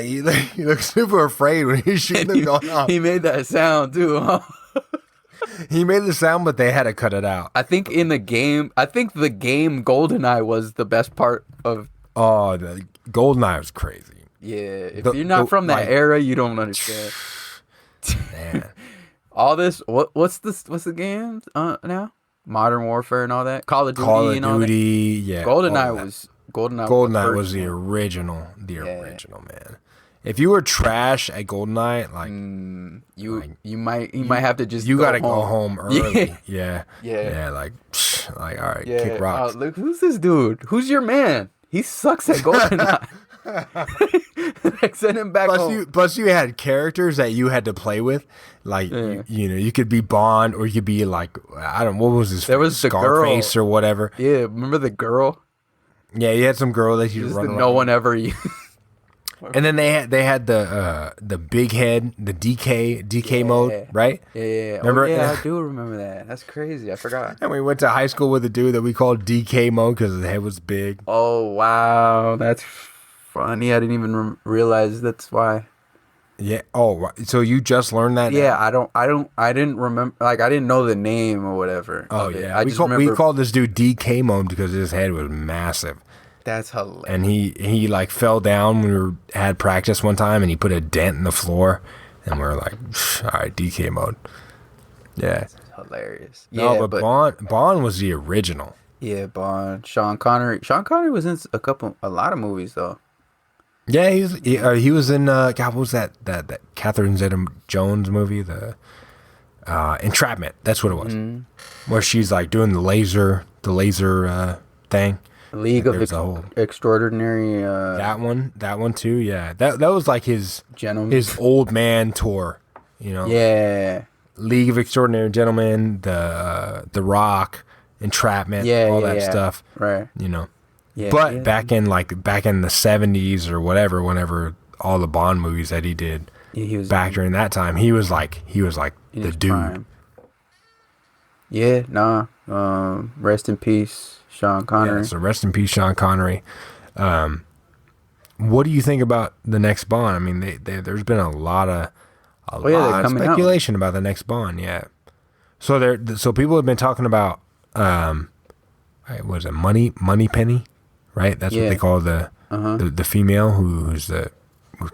He looks super afraid when he's shooting the gun off. He made that sound too. Huh? He made the sound, but they had to cut it out. I think the game GoldenEye was the best part of. Oh, the GoldenEye was crazy. Yeah, if you're not from that era, you don't understand. Man. All this, what's the game now? Modern Warfare and all that. Call of Duty, yeah. GoldenEye was the original, man. If you were trash at GoldenEye, like you might have to just you gotta go home early. Yeah. Yeah. Like all right, kick rocks. Oh, look, who's this dude? Who's your man? He sucks at GoldenEye. Like, send him back home. Plus you had characters that you had to play with, like you know, you could be Bond or you could be like, I don't know, what was his? There was Scarface or whatever. Yeah, remember the girl? Yeah, you had some girl that you just run around. No one ever used. And then they had the big head, the DK mode, right? Yeah. Remember? Oh, yeah, I do remember that. That's crazy. I forgot. And we went to high school with a dude that we called DK mode because his head was big. Oh wow, that's funny. I didn't even realize that's why. Yeah. Oh, so you just learned that? Yeah. Now? I didn't remember. Like, I didn't know the name or whatever. Oh yeah. We we called this dude DK mode because his head was massive. That's hilarious. And he like fell down when we had practice one time, and he put a dent in the floor, and we are like, all right, DK mode. Yeah. That's hilarious. No, yeah, but Bond was the original. Yeah, Bond. Sean Connery. Sean Connery was in a lot of movies though. Yeah, he was in God, what was that Catherine Zeta-Jones movie, the Entrapment. That's what it was. Where she's like doing the laser thing. League of Extraordinary. That one too. Yeah, that was like his old man tour. You know. Yeah. League of Extraordinary Gentlemen, the Rock, Entrapment, all that stuff. Right. You know. Yeah. But back in the 70s or whatever, whenever all the Bond movies that he did, he was back during that time, he was like the dude. Prime. Yeah. Nah. Rest in peace, Sean Connery. Yeah, so rest in peace, Sean Connery. What do you think about the next Bond? I mean, there's been a lot of speculation about the next Bond. Yeah. So people have been talking about was it Moneypenny, right? That's what they call the female who's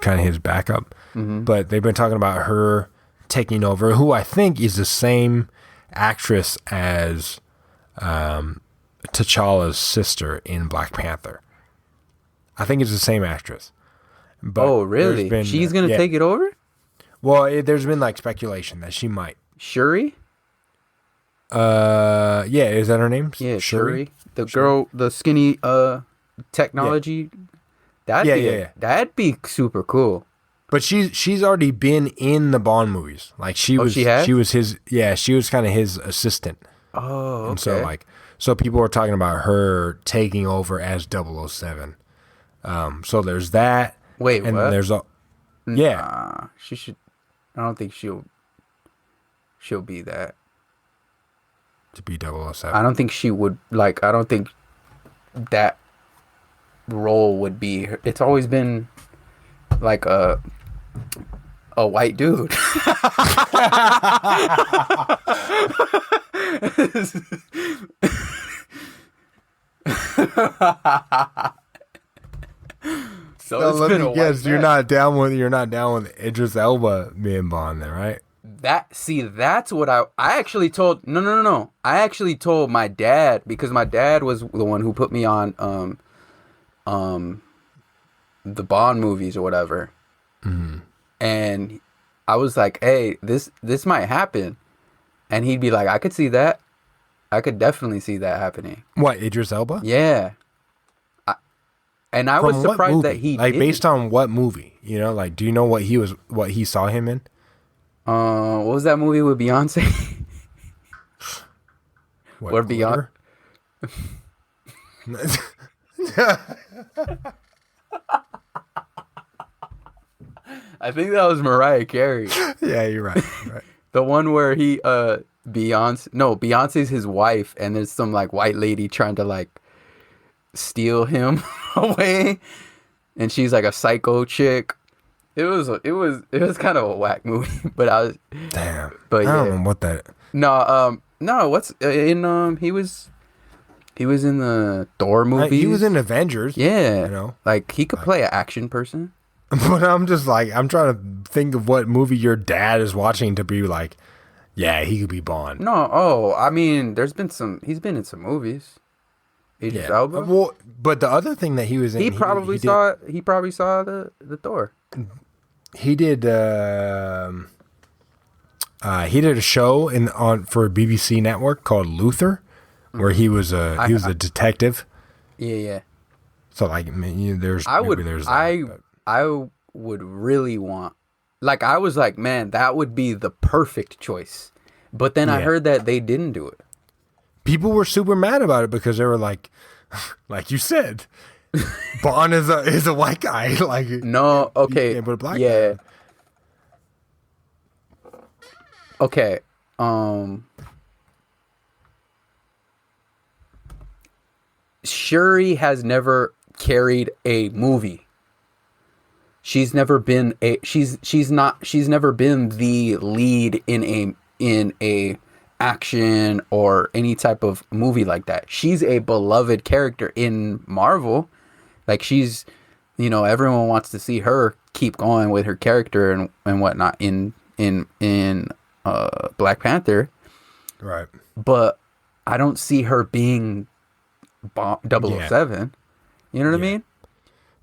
kind of his backup. But they've been talking about her taking over, who I think is the same actress as T'Challa's sister in Black Panther. I think it's the same actress. But oh, really? She's going to take it over? Well, there's been like speculation that she might. Shuri? Yeah, is that her name? Yeah, Shuri. The girl, the skinny technology. Yeah. That'd be super cool. But she's already been in the Bond movies. Like she was she was kind of his assistant. Oh, okay. And so people were talking about her taking over as 007. So there's that. Wait, and what? There's she should. I don't think she'll be that. To be 007. I don't think she would I don't think that role would be her. It's always been like a white dude. So let me guess, you're not down with Idris Elba being Bond then, right? That's what I actually told. No. I actually told my dad, because my dad was the one who put me on the Bond movies or whatever. Mm-hmm. And I was like, hey, this might happen. And he'd be like, I could see that. I could definitely see that happening. What, Idris Elba? Yeah. And I was From what surprised that movie? he Like did. based on what movie? You know, like do you know what he saw him in? What was that movie with Beyonce? What Or Beyonce? Glitter? I think that was Mariah Carey. Yeah, you're right. You're right. The one where Beyonce's his wife, and there's some like white lady trying to like steal him away, and she's like a psycho chick. It was kind of a whack movie, but Damn. But I don't yeah. know what that. No, what's in he was in the Thor movies. He was in Avengers. Yeah, You know, like he could play an action person. but I'm just like I'm trying to think of what movie your dad is watching to be like, yeah, he could be Bond. No, I mean, he's been in some movies. Idris Elba. Well, but the other thing that he was in, He probably saw the Thor. He did. He did a show for BBC Network called Luther, where he was a detective. Yeah. So like, there's I would really want, like, I was like, man, that would be the perfect choice. But then I heard that they didn't do it. People were super mad about it because they were like you said, Bond is a white guy. Like No, okay, but a black yeah. guy. Okay, Shuri has never carried a movie. She's never been she's never been the lead in a action or any type of movie like that. She's a beloved character in Marvel. Like she's, everyone wants to see her keep going with her character and whatnot in Black Panther. Right. But I don't see her being 007. You know what I mean?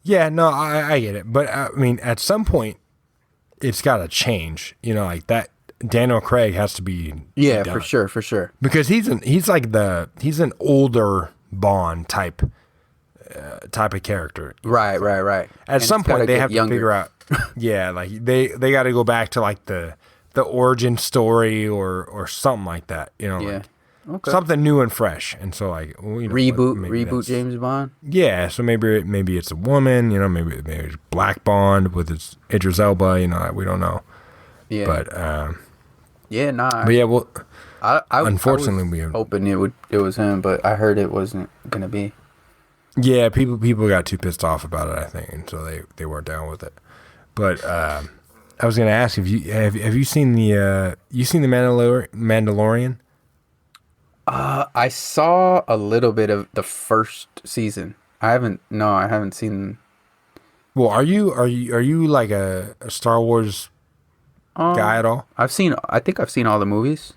Yeah, no, I get it. But I mean, at some point, it's got to change. Like that. Daniel Craig has to be. Yeah, done. for sure. Because he's an older Bond type of character. Right. At some point, they have to figure out. Yeah, like they got to go back to like the origin story or something like that. Yeah. Like Okay. something new and fresh. And so like reboot James Bond. Yeah, so maybe it's a woman. Maybe it's Black Bond with its Idris Elba. We don't know. Yeah. But yeah, nah. But yeah, well, I unfortunately, was we have, hoping it was him, but I heard it wasn't gonna be. Yeah, people got too pissed off about it, I think, and so they weren't down with it. But I was gonna ask if you have you seen the Mandalorian? I saw a little bit of the first season. I haven't seen. Well, are you like a Star Wars guy at all? I think I've seen all the movies.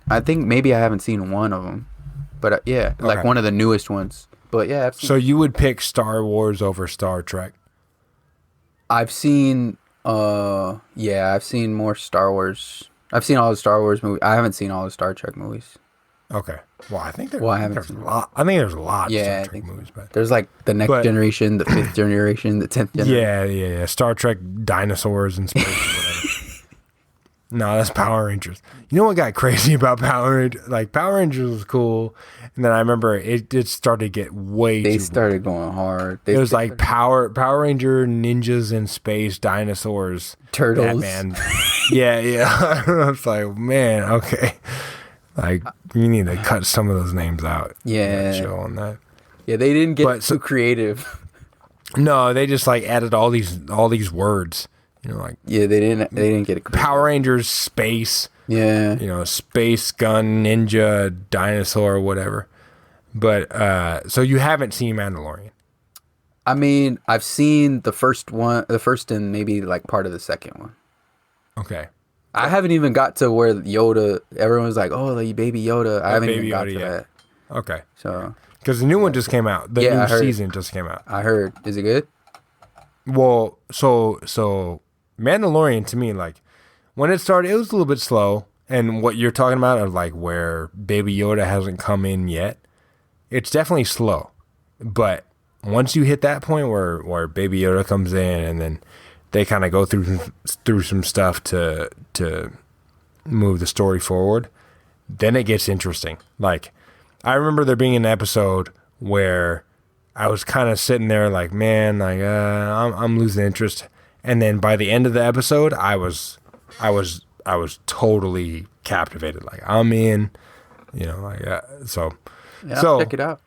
I think maybe I haven't seen one of them, but like one of the newest ones. But yeah, I've seen. So you would pick Star Wars over Star Trek? I've seen. I've seen more Star Wars. I've seen all the Star Wars movies. I haven't seen all the Star Trek movies. Okay. Well, I think there's a lot. I think there's a lot of Star Trek movies, but there's like the next generation, the 5th generation, the 10th generation. Yeah. Star Trek dinosaurs in space or whatever. No, that's Power Rangers. You know what got crazy about Power Rangers? Like Power Rangers was cool, and then I remember it did start to get They started going hard. It was like Power Ranger, ninjas in space, dinosaurs, turtles. Batman. Yeah. I was like, man, okay. Like you need to cut some of those names out. Yeah. Show on that. Yeah, they didn't get too creative. No, they just like added all these words. Like they didn't get it. Power Rangers, space. Yeah. Space, gun, ninja, dinosaur, whatever. But so you haven't seen Mandalorian? I mean, I've seen the first and maybe like part of the second one. Okay. I haven't even got to where Yoda. Everyone's like, "Oh, like baby Yoda." I haven't even got to that. Okay. So because the new one just came out. The new season just came out. I heard. Is it good? Well, so Mandalorian to me, like when it started, it was a little bit slow. And what you're talking about of like where Baby Yoda hasn't come in yet, it's definitely slow. But once you hit that point where Baby Yoda comes in and then they kind of go through some stuff to move the story forward, then it gets interesting. Like, I remember there being an episode where I was kind of sitting there like, man, like I'm losing interest. And then by the end of the episode, I was totally captivated. Like, I'm in, like so. Yeah, I'll check it out.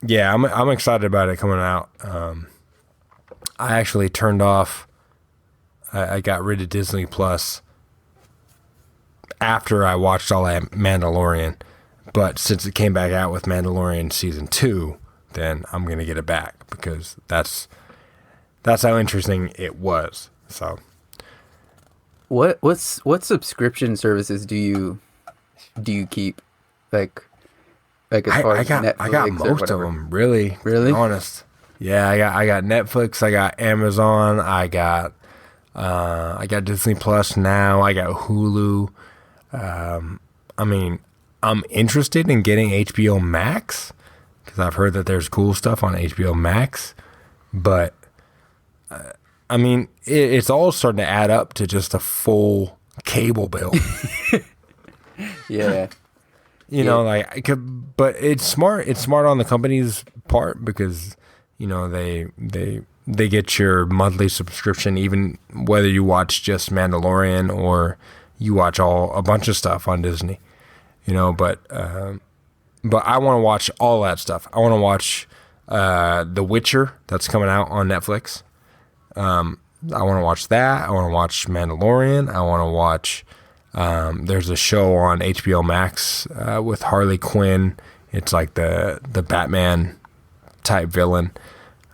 Yeah, I'm excited about it coming out. I actually turned off. I got rid of Disney Plus after I watched all that Mandalorian, but since it came back out with Mandalorian season 2, then I'm gonna get it back because that's how interesting it was. So, what subscription services do you keep? Like as far as Netflix, I got most of them, really. Really? To be honest. Yeah, I got Netflix, I got Amazon, I got Disney Plus now, I got Hulu. I mean, I'm interested in getting HBO Max because I've heard that there's cool stuff on HBO Max, but I mean, it's all starting to add up to just a full cable bill. Yeah. But it's smart. It's smart on the company's part because, they get your monthly subscription, even whether you watch just Mandalorian or you watch a bunch of stuff on Disney, but I want to watch all that stuff. I want to watch, The Witcher that's coming out on Netflix. I want to watch that. I want to watch Mandalorian. I want to watch, there's a show on HBO Max with Harley Quinn. It's like the Batman type villain.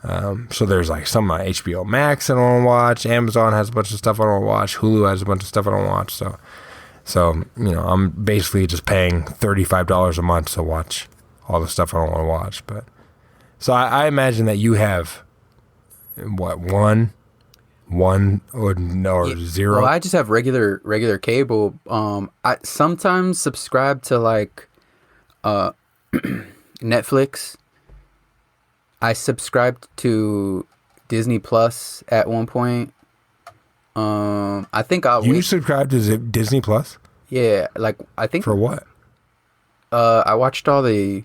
So there's like some on HBO Max I don't want to watch. Amazon has a bunch of stuff I don't want to watch. Hulu has a bunch of stuff I don't watch. So I'm basically just paying $35 a month to watch all the stuff I don't want to watch. But so I imagine that you have one or zero. Well, I just have regular cable. I sometimes subscribe to like Netflix. I subscribed to Disney Plus at one point. I think You subscribed to Disney Plus? Yeah, like I think for what? I watched all the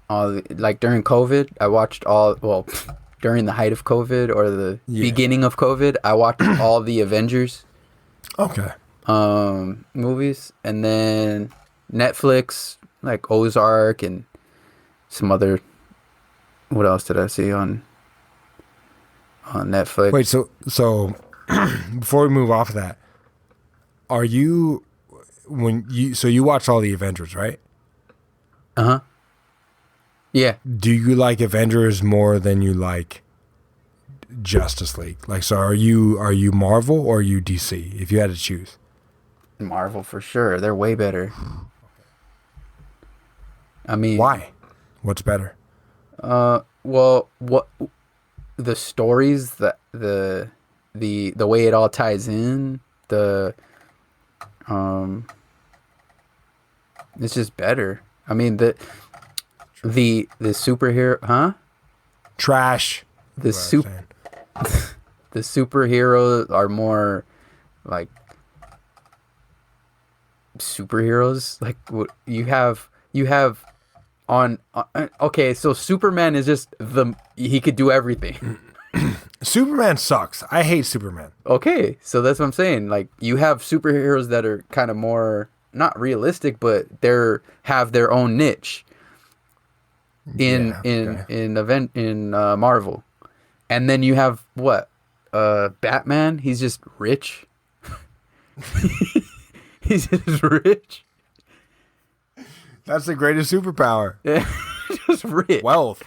like during COVID. I watched during the height of COVID or the beginning of COVID. I watched all the Avengers. Okay. Movies, and then Netflix, like Ozark and some other. What else did I see on Netflix? Wait, so before we move off of that, are you you watch all the Avengers, right? Uh-huh. Yeah. Do you like Avengers more than you like Justice League? Like, so are you Marvel or are you DC if you had to choose? Marvel for sure. They're way better. I mean, why? What's better? Well, what the stories, the way it all ties in, it's just better. I mean, the superhero, huh? Trash. The superheroes are more like superheroes. Like what you have on okay, so Superman is just he could do everything. Superman sucks. I hate Superman. Okay, so that's what I'm saying. Like you have superheroes that are kind of more not realistic, but have their own niche in Marvel. And then you have what? Batman, he's just rich. He's just rich. That's the greatest superpower. Yeah, just rich. Wealth.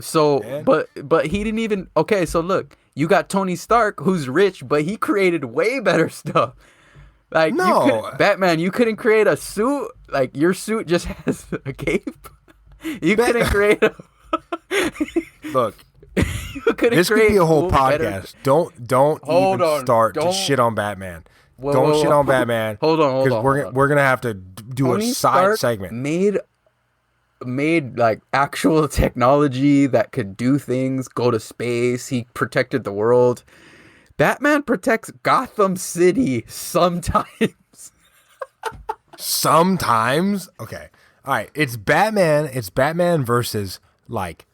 So, man. but he didn't even. Okay, so look, you got Tony Stark, who's rich, but he created way better stuff. Like Batman, you couldn't create a suit. Like your suit just has a cape. You couldn't create a. Look, this could be a whole podcast. Don't start to shit on Batman. Don't shit on Batman. Hold on. We're gonna have to do Tony a side Stark segment. Made made like actual technology that could do things, go to space. He protected the world. Batman protects Gotham City sometimes. Sometimes? Okay. All right. It's Batman. It's Batman versus like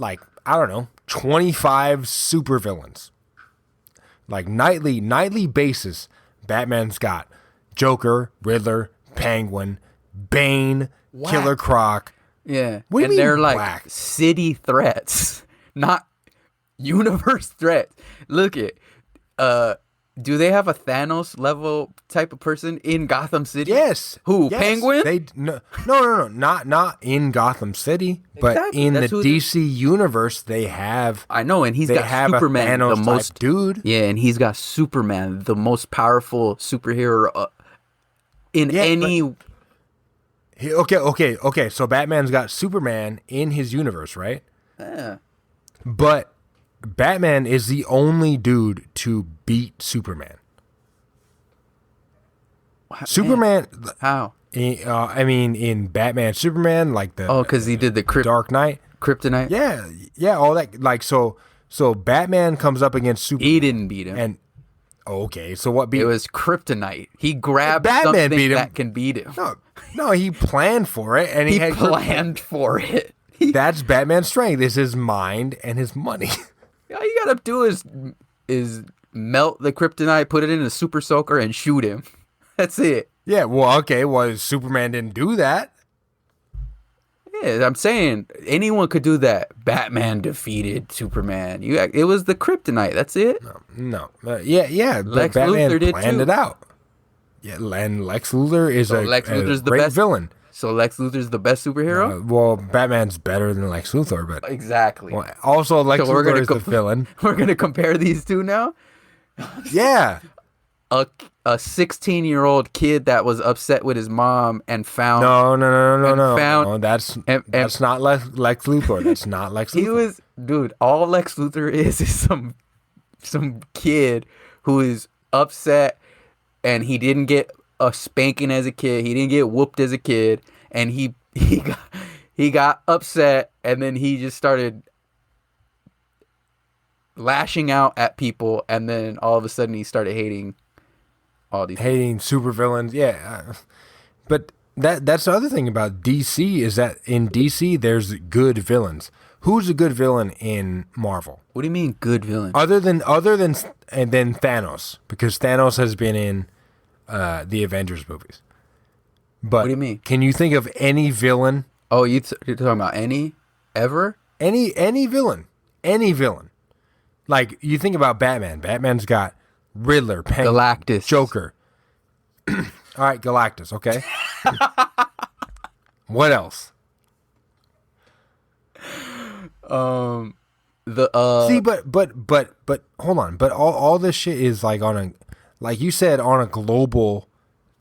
I don't know, 25 supervillains. Like nightly basis, Batman's got Joker, Riddler, Penguin, Bane, Whack. Killer Croc. Yeah. What do you and mean they're like whack? city threats, not universe threats. Look at do they have a Thanos level type of person in Gotham City? Yes. Who? Yes. Penguin? No, not in Gotham City, but Exactly. in That's the who DC universe, they have. I know, and he's They got have Superman, a Thanos the most type dude. Yeah, and he's got Superman, the most powerful superhero in Yeah, any. Okay. So Batman's got Superman in his universe, right? Yeah. But Batman is the only dude to beat Superman. Superman. How? I mean, in Batman, Superman, like the Because he did the Dark Knight. Kryptonite. Yeah, all that. Like so Batman comes up against Superman. He didn't beat him. And okay, so what beat? It was Kryptonite. He grabbed Batman something beat him. that can beat him. No, he planned for it, and he had planned for it. That's Batman's strength. Is his mind and his money. All you gotta do is melt the kryptonite, put it in a super soaker, and shoot him. That's it. Yeah, well, okay. Well, Superman didn't do that. Yeah, I'm saying anyone could do that. Batman defeated Superman. It was the kryptonite. That's it. No. Yeah. But Lex Batman Luthor did planned too. it out. Yeah, and Lex Luthor is Lex a Luthor's the great best villain. So Lex Luthor's the best superhero. Well, Batman's better than Lex Luthor, but Exactly. well, also Lex So we're Luthor gonna is the villain. We're gonna compare these two now. Yeah. A 16-year-old kid that was upset with his mom and found No. That's and- not Lex Luthor. That's not Lex Luthor. he was all Lex Luthor is some kid who is upset and he didn't get a spanking as a kid. He didn't get whooped as a kid, and he got upset, and then he just started lashing out at people, and then all of a sudden he started hating all these hating supervillains. Yeah, but that's the other thing about DC is that in DC there's good villains. Who's a good villain in Marvel? What do you mean good villain? Other than and then Thanos, because Thanos has been in the Avengers movies. But What do you mean? Can you think of any villain? Oh, you're talking about any ever? Any villain? Like you think about Batman. Batman's got Riddler, Penguin, Galactus, Joker. All right, Galactus. Okay. What else? See, but hold on. But all this shit is like on a, like you said, on a global,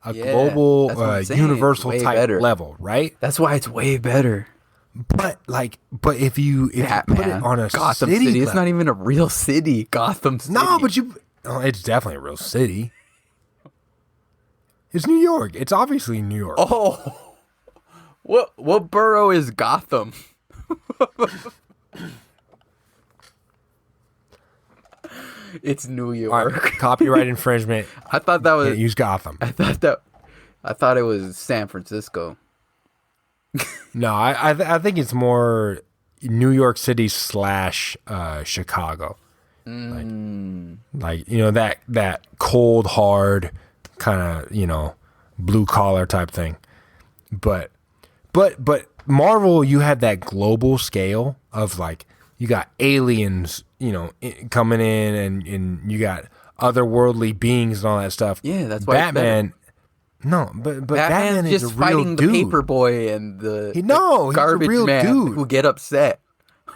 that's what I'm saying. universal Way type better. level, right? That's why it's way better. But if you Batman, put it on a Gotham city, City. It's level- not even a real city. Gotham City. No, but it's definitely a real city. It's New York. It's obviously New York. Oh, what borough is Gotham? It's New York. All right, copyright infringement. I thought that was. Can't use Gotham. I thought it was San Francisco. No, I think it's more New York City / Chicago. Like that cold hard kind of blue collar type thing. But Marvel, you had that global scale of like you got aliens coming in and you got otherworldly beings and all that stuff. Yeah, that's why Batman. No, but Batman is just a real fighting dude. the Paperboy and the he's a garbage real man dude. who get upset.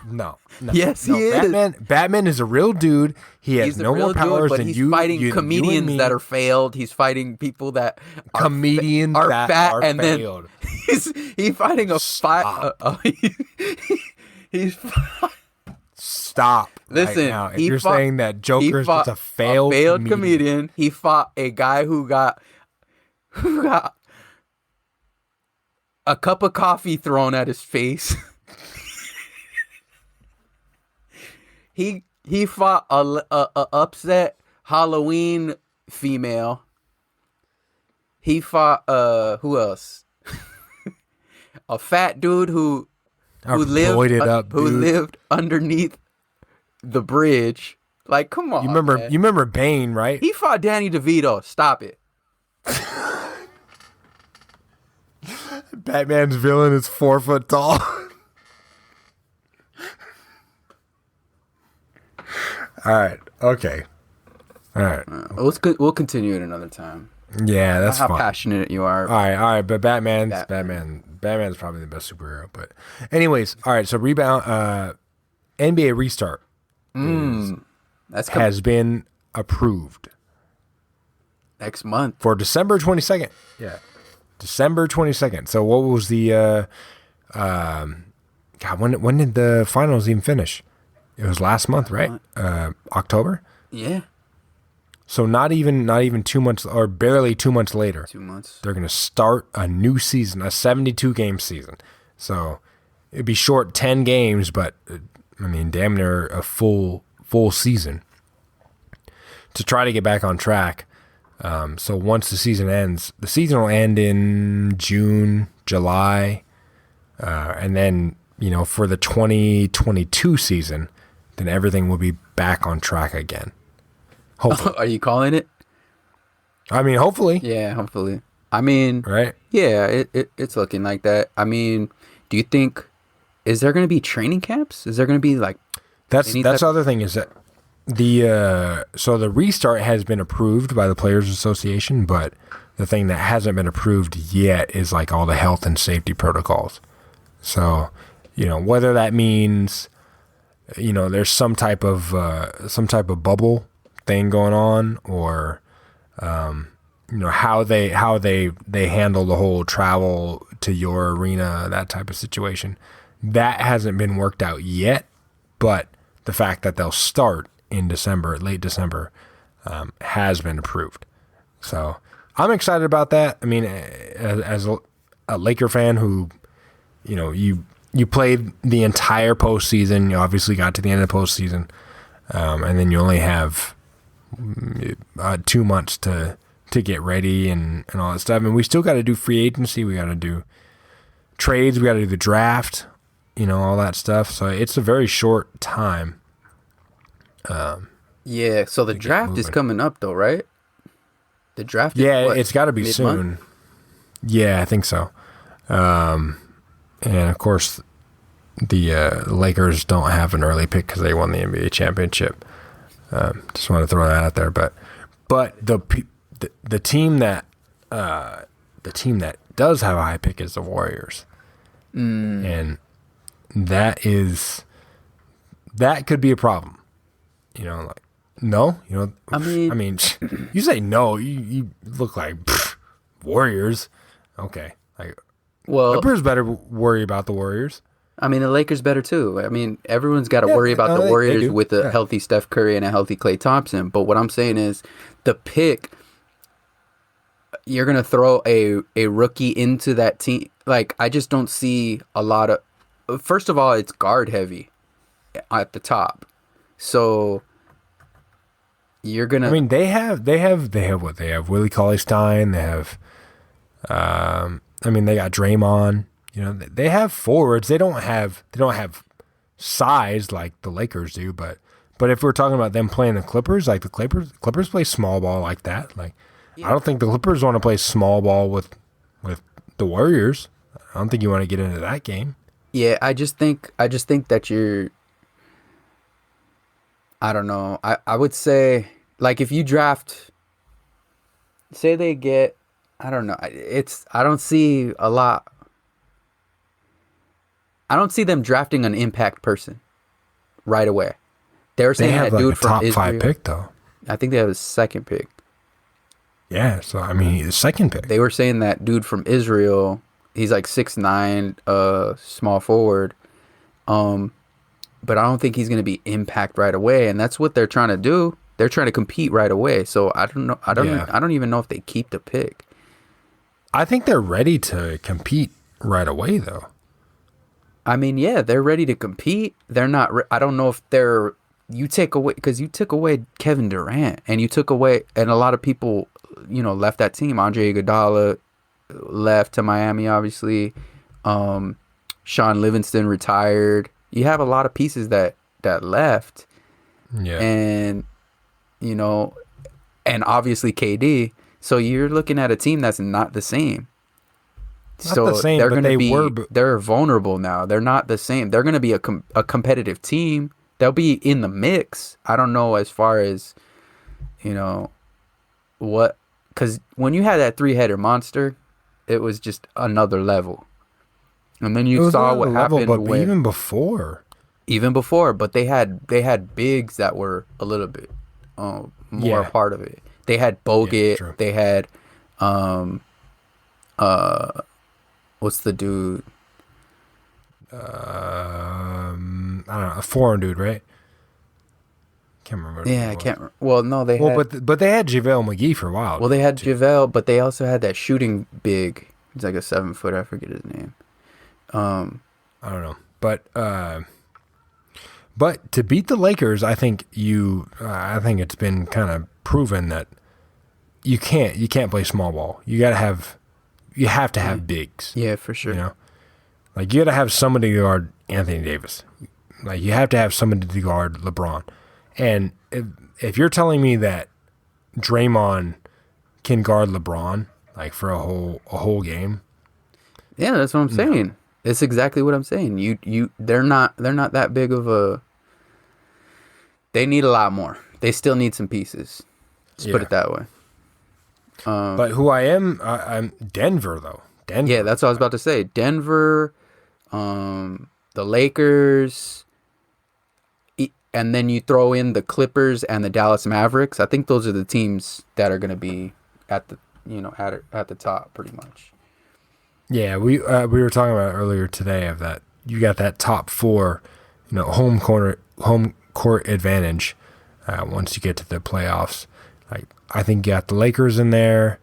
No. Yes, he is. Batman is a real dude. He has He's a no real more powers dude, but than he's you. fighting you comedians and me. that are failed. He's fighting people that are comedians are that fat, are and failed. then he's fighting a fight. He's Stop. Listen, right now. If he you're fought- saying that Joker's fought just a failed comedian. He fought a guy who got a cup of coffee thrown at his face. He fought a upset Halloween female. He fought who else? A fat dude who lived underneath the bridge. Like, come on. You remember? Man. You remember Bane, right? He fought Danny DeVito. Stop it. Batman's villain is 4 foot tall. All right. Okay. All right. We'll continue it another time. Yeah, that's how fine. passionate you are. All right. But Batman's probably the best superhero. But anyways, all right. So rebound. NBA restart has been approved next month for December 22nd. Yeah, December 22nd. So what was the? God, when did the finals even finish? It was last month, right? October. Yeah. So not even 2 months, or barely 2 months later. 2 months. They're going to start a new season, a 72 game season. So it'd be short 10 games, but I mean, damn near a full season to try to get back on track. So once the season ends, the season will end in June, July, and then, for the 2022 season, then everything will be back on track again. Hopefully. Are you calling it? I mean, hopefully. Yeah, hopefully. I mean, right? Yeah, it's looking like that. I mean, do you think, is there going to be training camps? Is there going to be like... That's the other thing is that the restart has been approved by the Players Association, but the thing that hasn't been approved yet is like all the health and safety protocols. So, whether that means, there's some type of bubble thing going on, or how they handle the whole travel to your arena, that type of situation, that hasn't been worked out yet. But the fact that they'll start in December, late December, has been approved. So I'm excited about that. I mean, as a Laker fan who, you played the entire postseason, you obviously got to the end of the postseason, and then you only have 2 months to get ready and all that stuff. And we still got to do free agency. We got to do trades. We got to do the draft, all that stuff. So it's a very short time. Yeah. So the draft is coming up though, right? The draft is it's got to be soon. Yeah, I think so. And of course, the Lakers don't have an early pick because they won the NBA championship. Just want to throw that out there, but the team that does have a high pick is the Warriors, and that could be a problem. No, I mean, you say no, you look like Warriors. Okay, Clippers better worry about the Warriors. I mean, the Lakers better too. I mean, everyone's got to worry about the Warriors with a healthy Steph Curry and a healthy Klay Thompson. But what I'm saying is, the pick, you're gonna throw a rookie into that team. Like, I just don't see a lot of. First of all, it's guard heavy at the top, so you're gonna. I mean, they have what they have. Willie Cauley-Stein. They have. They got Draymond. They have forwards. They don't have size like the Lakers do, but if we're talking about them playing the Clippers, like the Clippers play small ball like that. Like, yeah. I don't think the Clippers want to play small ball with the Warriors. I don't think you want to get into that game. Yeah, I just think that you're. I don't know. I would say, like, if you draft, say they get, I don't know. I don't see a lot. I don't see them drafting an impact person right away. They're saying that dude from Israel. They have a top 5 pick, though. I think they have a second pick. Yeah, so, he's a second pick. They were saying that dude from Israel, he's like 6'9", small forward. But I don't think he's going to be impact right away, and that's what they're trying to do. They're trying to compete right away. So I don't know. I don't even know if they keep the pick. I think they're ready to compete right away, though. I mean, yeah, they're ready to compete. They're not. I don't know if they're. You take away because you took away Kevin Durant, and you took away, and a lot of people, left that team. Andre Iguodala left to Miami, obviously. Sean Livingston retired. You have a lot of pieces that left. Yeah. And and obviously KD. So you're looking at a team that's not the same. Not the same, they're but going to be. were. They're vulnerable now. They're not the same. They're going to be a competitive team. They'll be in the mix. I don't know as far as, what, because when you had that 3-header monster, it was just another level. And then you saw what happened. But even before, but they had bigs that were a little bit more a part of it. They had Bogut. Yeah, they had what's the dude? I don't know, a foreign dude, right? Can't remember. Yeah, I can't. Well, no, they had. But they had JaVale McGee for a while. Well, they had JaVale, but they also had that shooting big. He's like a 7-foot. I forget his name. I don't know, but to beat the Lakers, I think it's been kind of proven that you can't play small ball. You have to have bigs. Yeah, for sure. Like you got to have somebody to guard Anthony Davis. Like you have to have somebody to guard LeBron. And if you're telling me that Draymond can guard LeBron like for a whole game, yeah, that's what I'm saying. No. It's exactly what I'm saying. They're not that big of a. They need a lot more. They still need some pieces. Let's put it that way. But who I'm Denver though. Denver. Yeah, that's what I was about to say. Denver, the Lakers, and then you throw in the Clippers and the Dallas Mavericks. I think those are the teams that are going to be at the at the top pretty much. Yeah, we were talking about earlier today of that. You got that top 4, home court advantage once you get to the playoffs. Like I think you got the Lakers in there.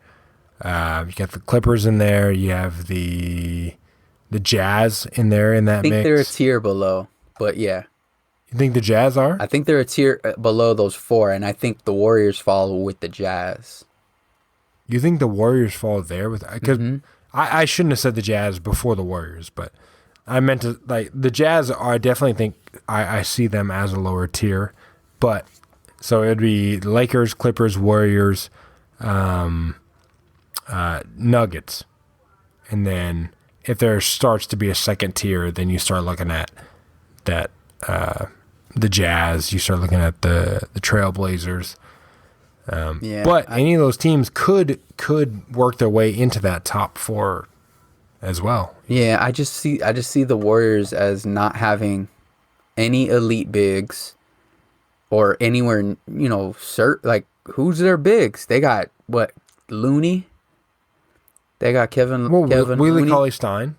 You got the Clippers in there. You have the Jazz in there in that mix. I think they're a tier below, but yeah. You think the Jazz are? I think they're a tier below those 4, and I think the Warriors follow with the Jazz. You think the Warriors fall there with? Because I shouldn't have said the Jazz before the Warriors, but I meant to like the Jazz. I definitely think I see them as a lower tier, but so it'd be Lakers, Clippers, Warriors, Nuggets, and then if there starts to be a second tier, then you start looking at that the Jazz. You start looking at the Trailblazers. But any of those teams could work their way into that top 4 as well. Yeah, I just see the Warriors as not having any elite bigs or anywhere, like who's their bigs? They got what, Looney? They got Kevin Willie Cauley-Stein.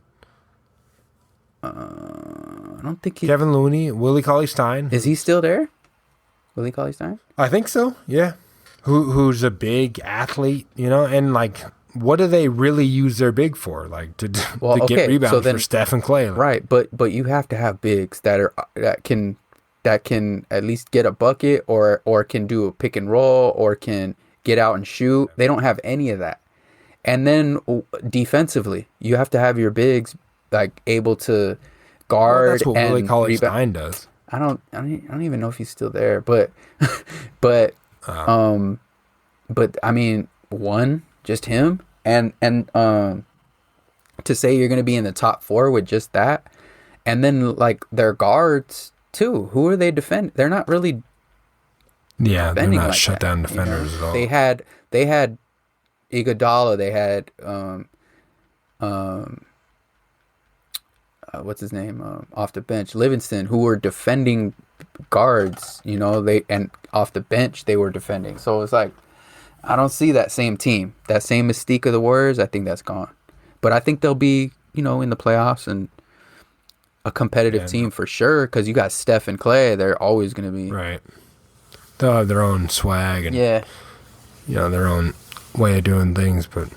I don't think Kevin Looney, Willie Cauley-Stein. Is he still there? Willie Cauley-Stein? I think so. Yeah. Who's a big athlete, and like, what do they really use their big for? Like to get rebounds for Steph and Clay, right? But you have to have bigs that can at least get a bucket or can do a pick and roll or can get out and shoot. They don't have any of that. And then defensively, you have to have your bigs like able to guard. That's what and Willie Cauley-Stein does. I don't even know if he's still there, but I mean, just him, and to say you're gonna be in the top 4 with just that, and then like their guards too. Who are they defending? They're not really. Yeah, they're not like shutdown defenders at all. They had Iguodala. They had what's his name off the bench, Livingston, who were defending guards, and off the bench they were defending. So it's like I don't see that same team, that same mystique of the Warriors. I think that's gone, but I think they'll be in the playoffs and a competitive team for sure, because you got Steph and Clay. They're always going to be right. They'll have their own swag and their own way of doing things, but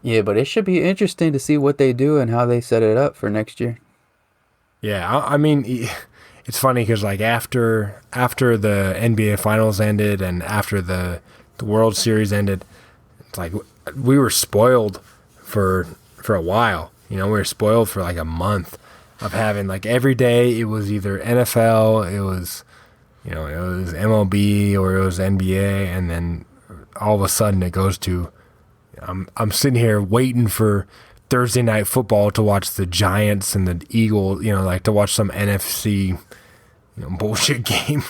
Yeah, but it should be interesting to see what they do and how they set it up for next year. Yeah, I mean, it's funny because like after the NBA Finals ended and after the World Series ended, it's like we were spoiled for a while. You know, we were spoiled for like a month of having like every day it was either NFL, it was it was MLB or it was NBA, and then all of a sudden it goes to I'm sitting here waiting for Thursday night football to watch the Giants and the Eagles, like to watch some NFC, bullshit game,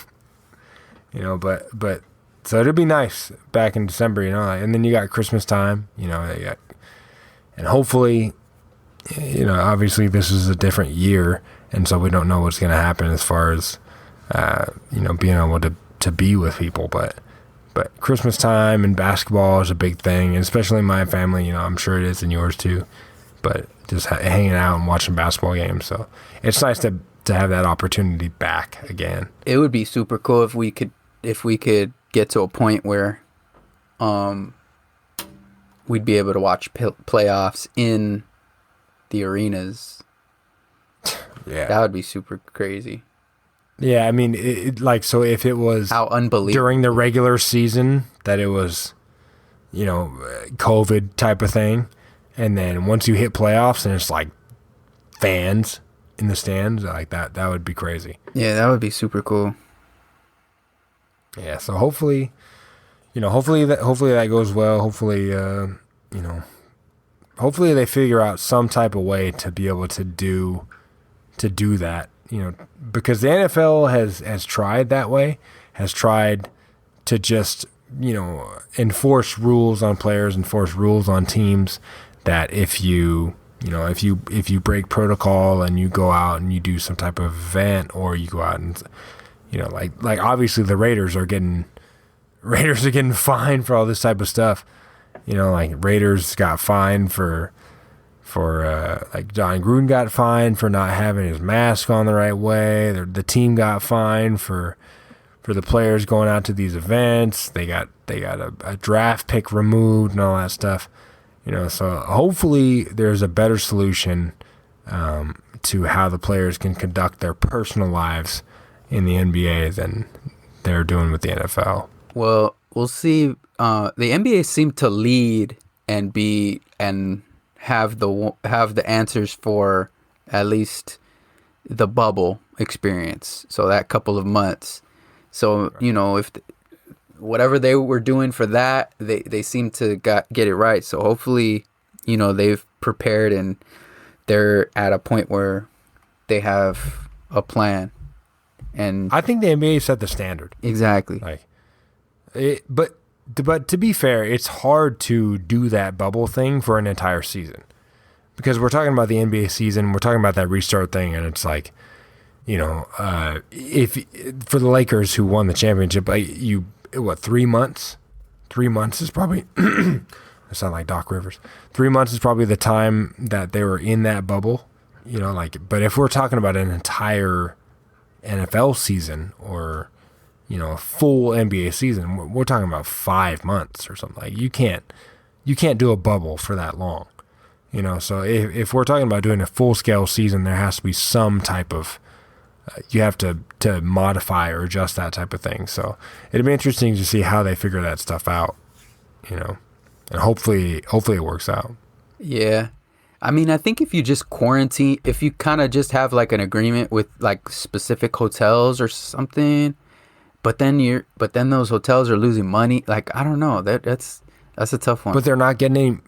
but so it'd be nice back in December, and then you got Christmas time, and hopefully, obviously this is a different year, and so we don't know what's going to happen as far as, being able to be with people, but Christmas time and basketball is a big thing, especially in my family. I'm sure it is in yours too. But just hanging out and watching basketball games, so it's nice to have that opportunity back again. It would be super cool if we could get to a point where, we'd be able to watch playoffs in the arenas. Yeah, that would be super crazy. Yeah, I mean, so if it was how unbelievable during the regular season that it was, COVID type of thing, and then once you hit playoffs and it's like fans in the stands like that would be crazy. Yeah, that would be super cool. Yeah, so hopefully that goes well. Hopefully, hopefully they figure out some type of way to be able to do that. Because the NFL has tried that way, has tried to just, enforce rules on players, enforce rules on teams that if you break protocol and you go out and you do some type of event, or you go out and, like obviously the Raiders are getting fined for all this type of stuff. Like Raiders got fined for like John Gruden got fined for not having his mask on the right way. The team got fined for the players going out to these events. They got a draft pick removed and all that stuff. So hopefully there's a better solution to how the players can conduct their personal lives in the NBA than they're doing with the NFL. Well, we'll see. The NBA seemed to lead and have the answers for at least the bubble experience. So that couple of months. So, if whatever they were doing for that, they seem to get it right. So hopefully, they've prepared and they're at a point where they have a plan. And I think the NBA set the standard. Exactly. But to be fair, it's hard to do that bubble thing for an entire season, because we're talking about the NBA season, we're talking about that restart thing, and it's like, if for the Lakers who won the championship, 3 months? 3 months is probably I sound like Doc Rivers. 3 months is probably the time that they were in that bubble, but if we're talking about an entire NFL season or a full NBA season, we're talking about 5 months or something. Like you can't do a bubble for that long, So if we're talking about doing a full scale season, there has to be some type of you have to modify or adjust that type of thing. So it'd be interesting to see how they figure that stuff out, and hopefully it works out. Yeah. I mean, I think if you just quarantine, if you kind of just have like an agreement with like specific hotels or something, but then those hotels are losing money. Like, I don't know. That's a tough one. But they're not getting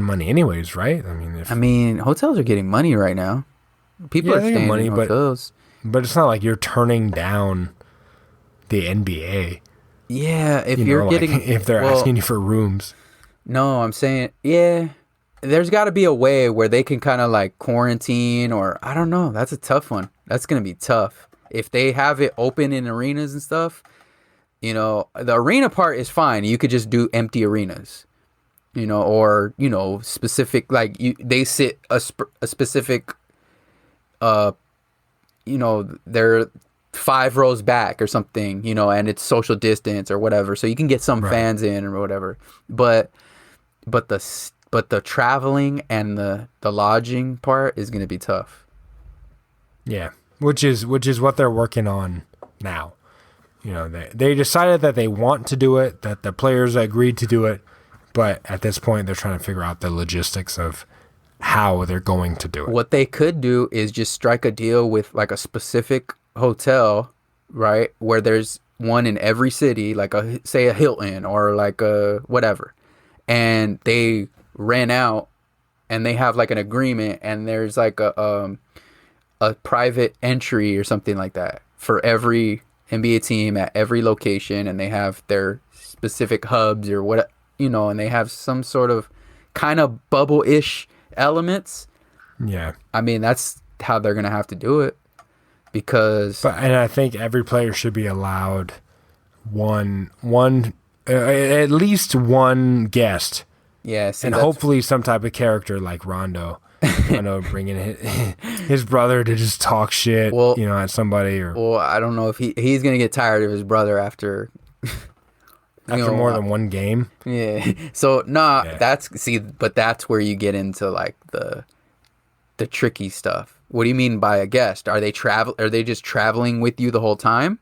money anyways, right? I mean, hotels are getting money right now. People are staying in hotels. But it's not like you're turning down the NBA. Yeah, if if they're asking you for rooms. No, I'm saying, yeah, there's got to be a way where they can kind of like quarantine, or I don't know. That's a tough one. That's going to be tough. If they have it open in arenas and stuff, the arena part is fine. You could just do empty arenas, or, specific, like they sit a specific, they're 5 rows back or something, and it's social distance or whatever. So you can get some fans in or whatever. But the but the traveling and the lodging part is going to be tough. Yeah, which is what they're working on now. You know, they decided that they want to do it, that the players agreed to do it, but at this point they're trying to figure out the logistics of how they're going to do it. What they could do is just strike a deal with like a specific hotel, right, where there's one in every city, like say a Hilton or like a whatever, and they rent out, and they have like an agreement, and there's like a private entry or something like that for every NBA team at every location, and they have their specific hubs or what, you know, and they have some sort of kind of bubble-ish elements. Yeah. I mean, that's how they're going to have to do it, because and I think every player should be allowed at least one guest. yes, And hopefully some type of character like Rondo. Bringing his brother to just talk shit, at somebody. Well, I don't know if he's going to get tired of his brother after more than one game. Yeah. So, but that's where you get into like the tricky stuff. What do you mean by a guest? Are they just traveling with you the whole time?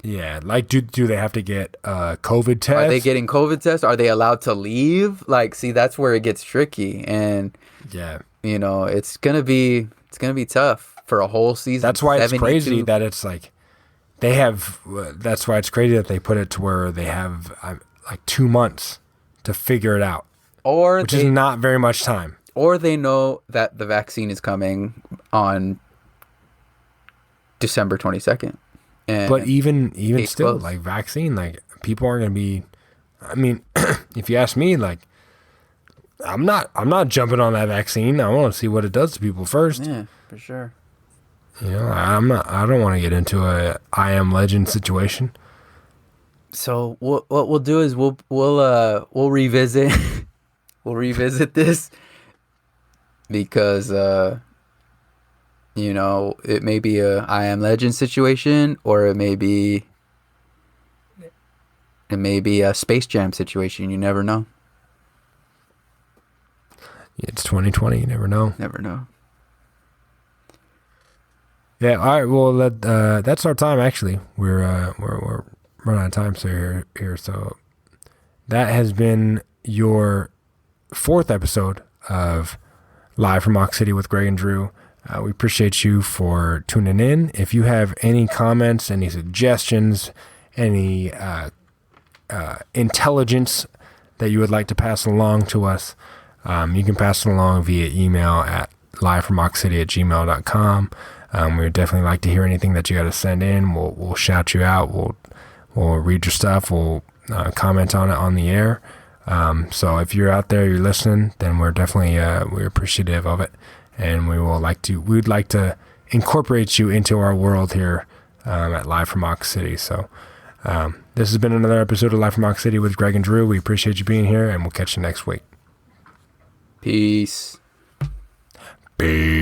Yeah, like do they have to get a COVID test? Are they getting COVID tests? Are they allowed to leave? Like, see, that's where it gets tricky, and it's gonna be tough for a whole season. That's why it's crazy that it's like they have. That's why it's crazy that they put it to where they have like 2 months to figure it out, which is not very much time. Or they know that the vaccine is coming on December 22nd. But even still, like vaccine, like people aren't gonna be. I mean, if you ask me, like I'm not jumping on that vaccine. I want to see what it does to people first. Yeah, for sure. I don't want to get into a I Am Legend situation. So what we'll do is we'll revisit we'll revisit this, because it may be a I Am Legend situation, or it may be a Space Jam situation. You never know. It's 2020. You never know. Never know. Yeah. All right. Well, that's our time. Actually, we're running out of time. So here. So that has been your 4th episode of Live from Ox City with Greg and Drew. We appreciate you for tuning in. If you have any comments, any suggestions, any intelligence that you would like to pass along to us, you can pass it along via email at livefromoxcity@gmail.com. We would definitely like to hear anything that you got to send in. We'll shout you out. We'll read your stuff. We'll comment on it on the air. So if you're out there, you're listening, then we're definitely we're appreciative of it, and we'd like to incorporate you into our world here at Live from Ox City. So this has been another episode of Live from Ox City with Greg and Drew. We appreciate you being here, and we'll catch you next week. Peace. Peace.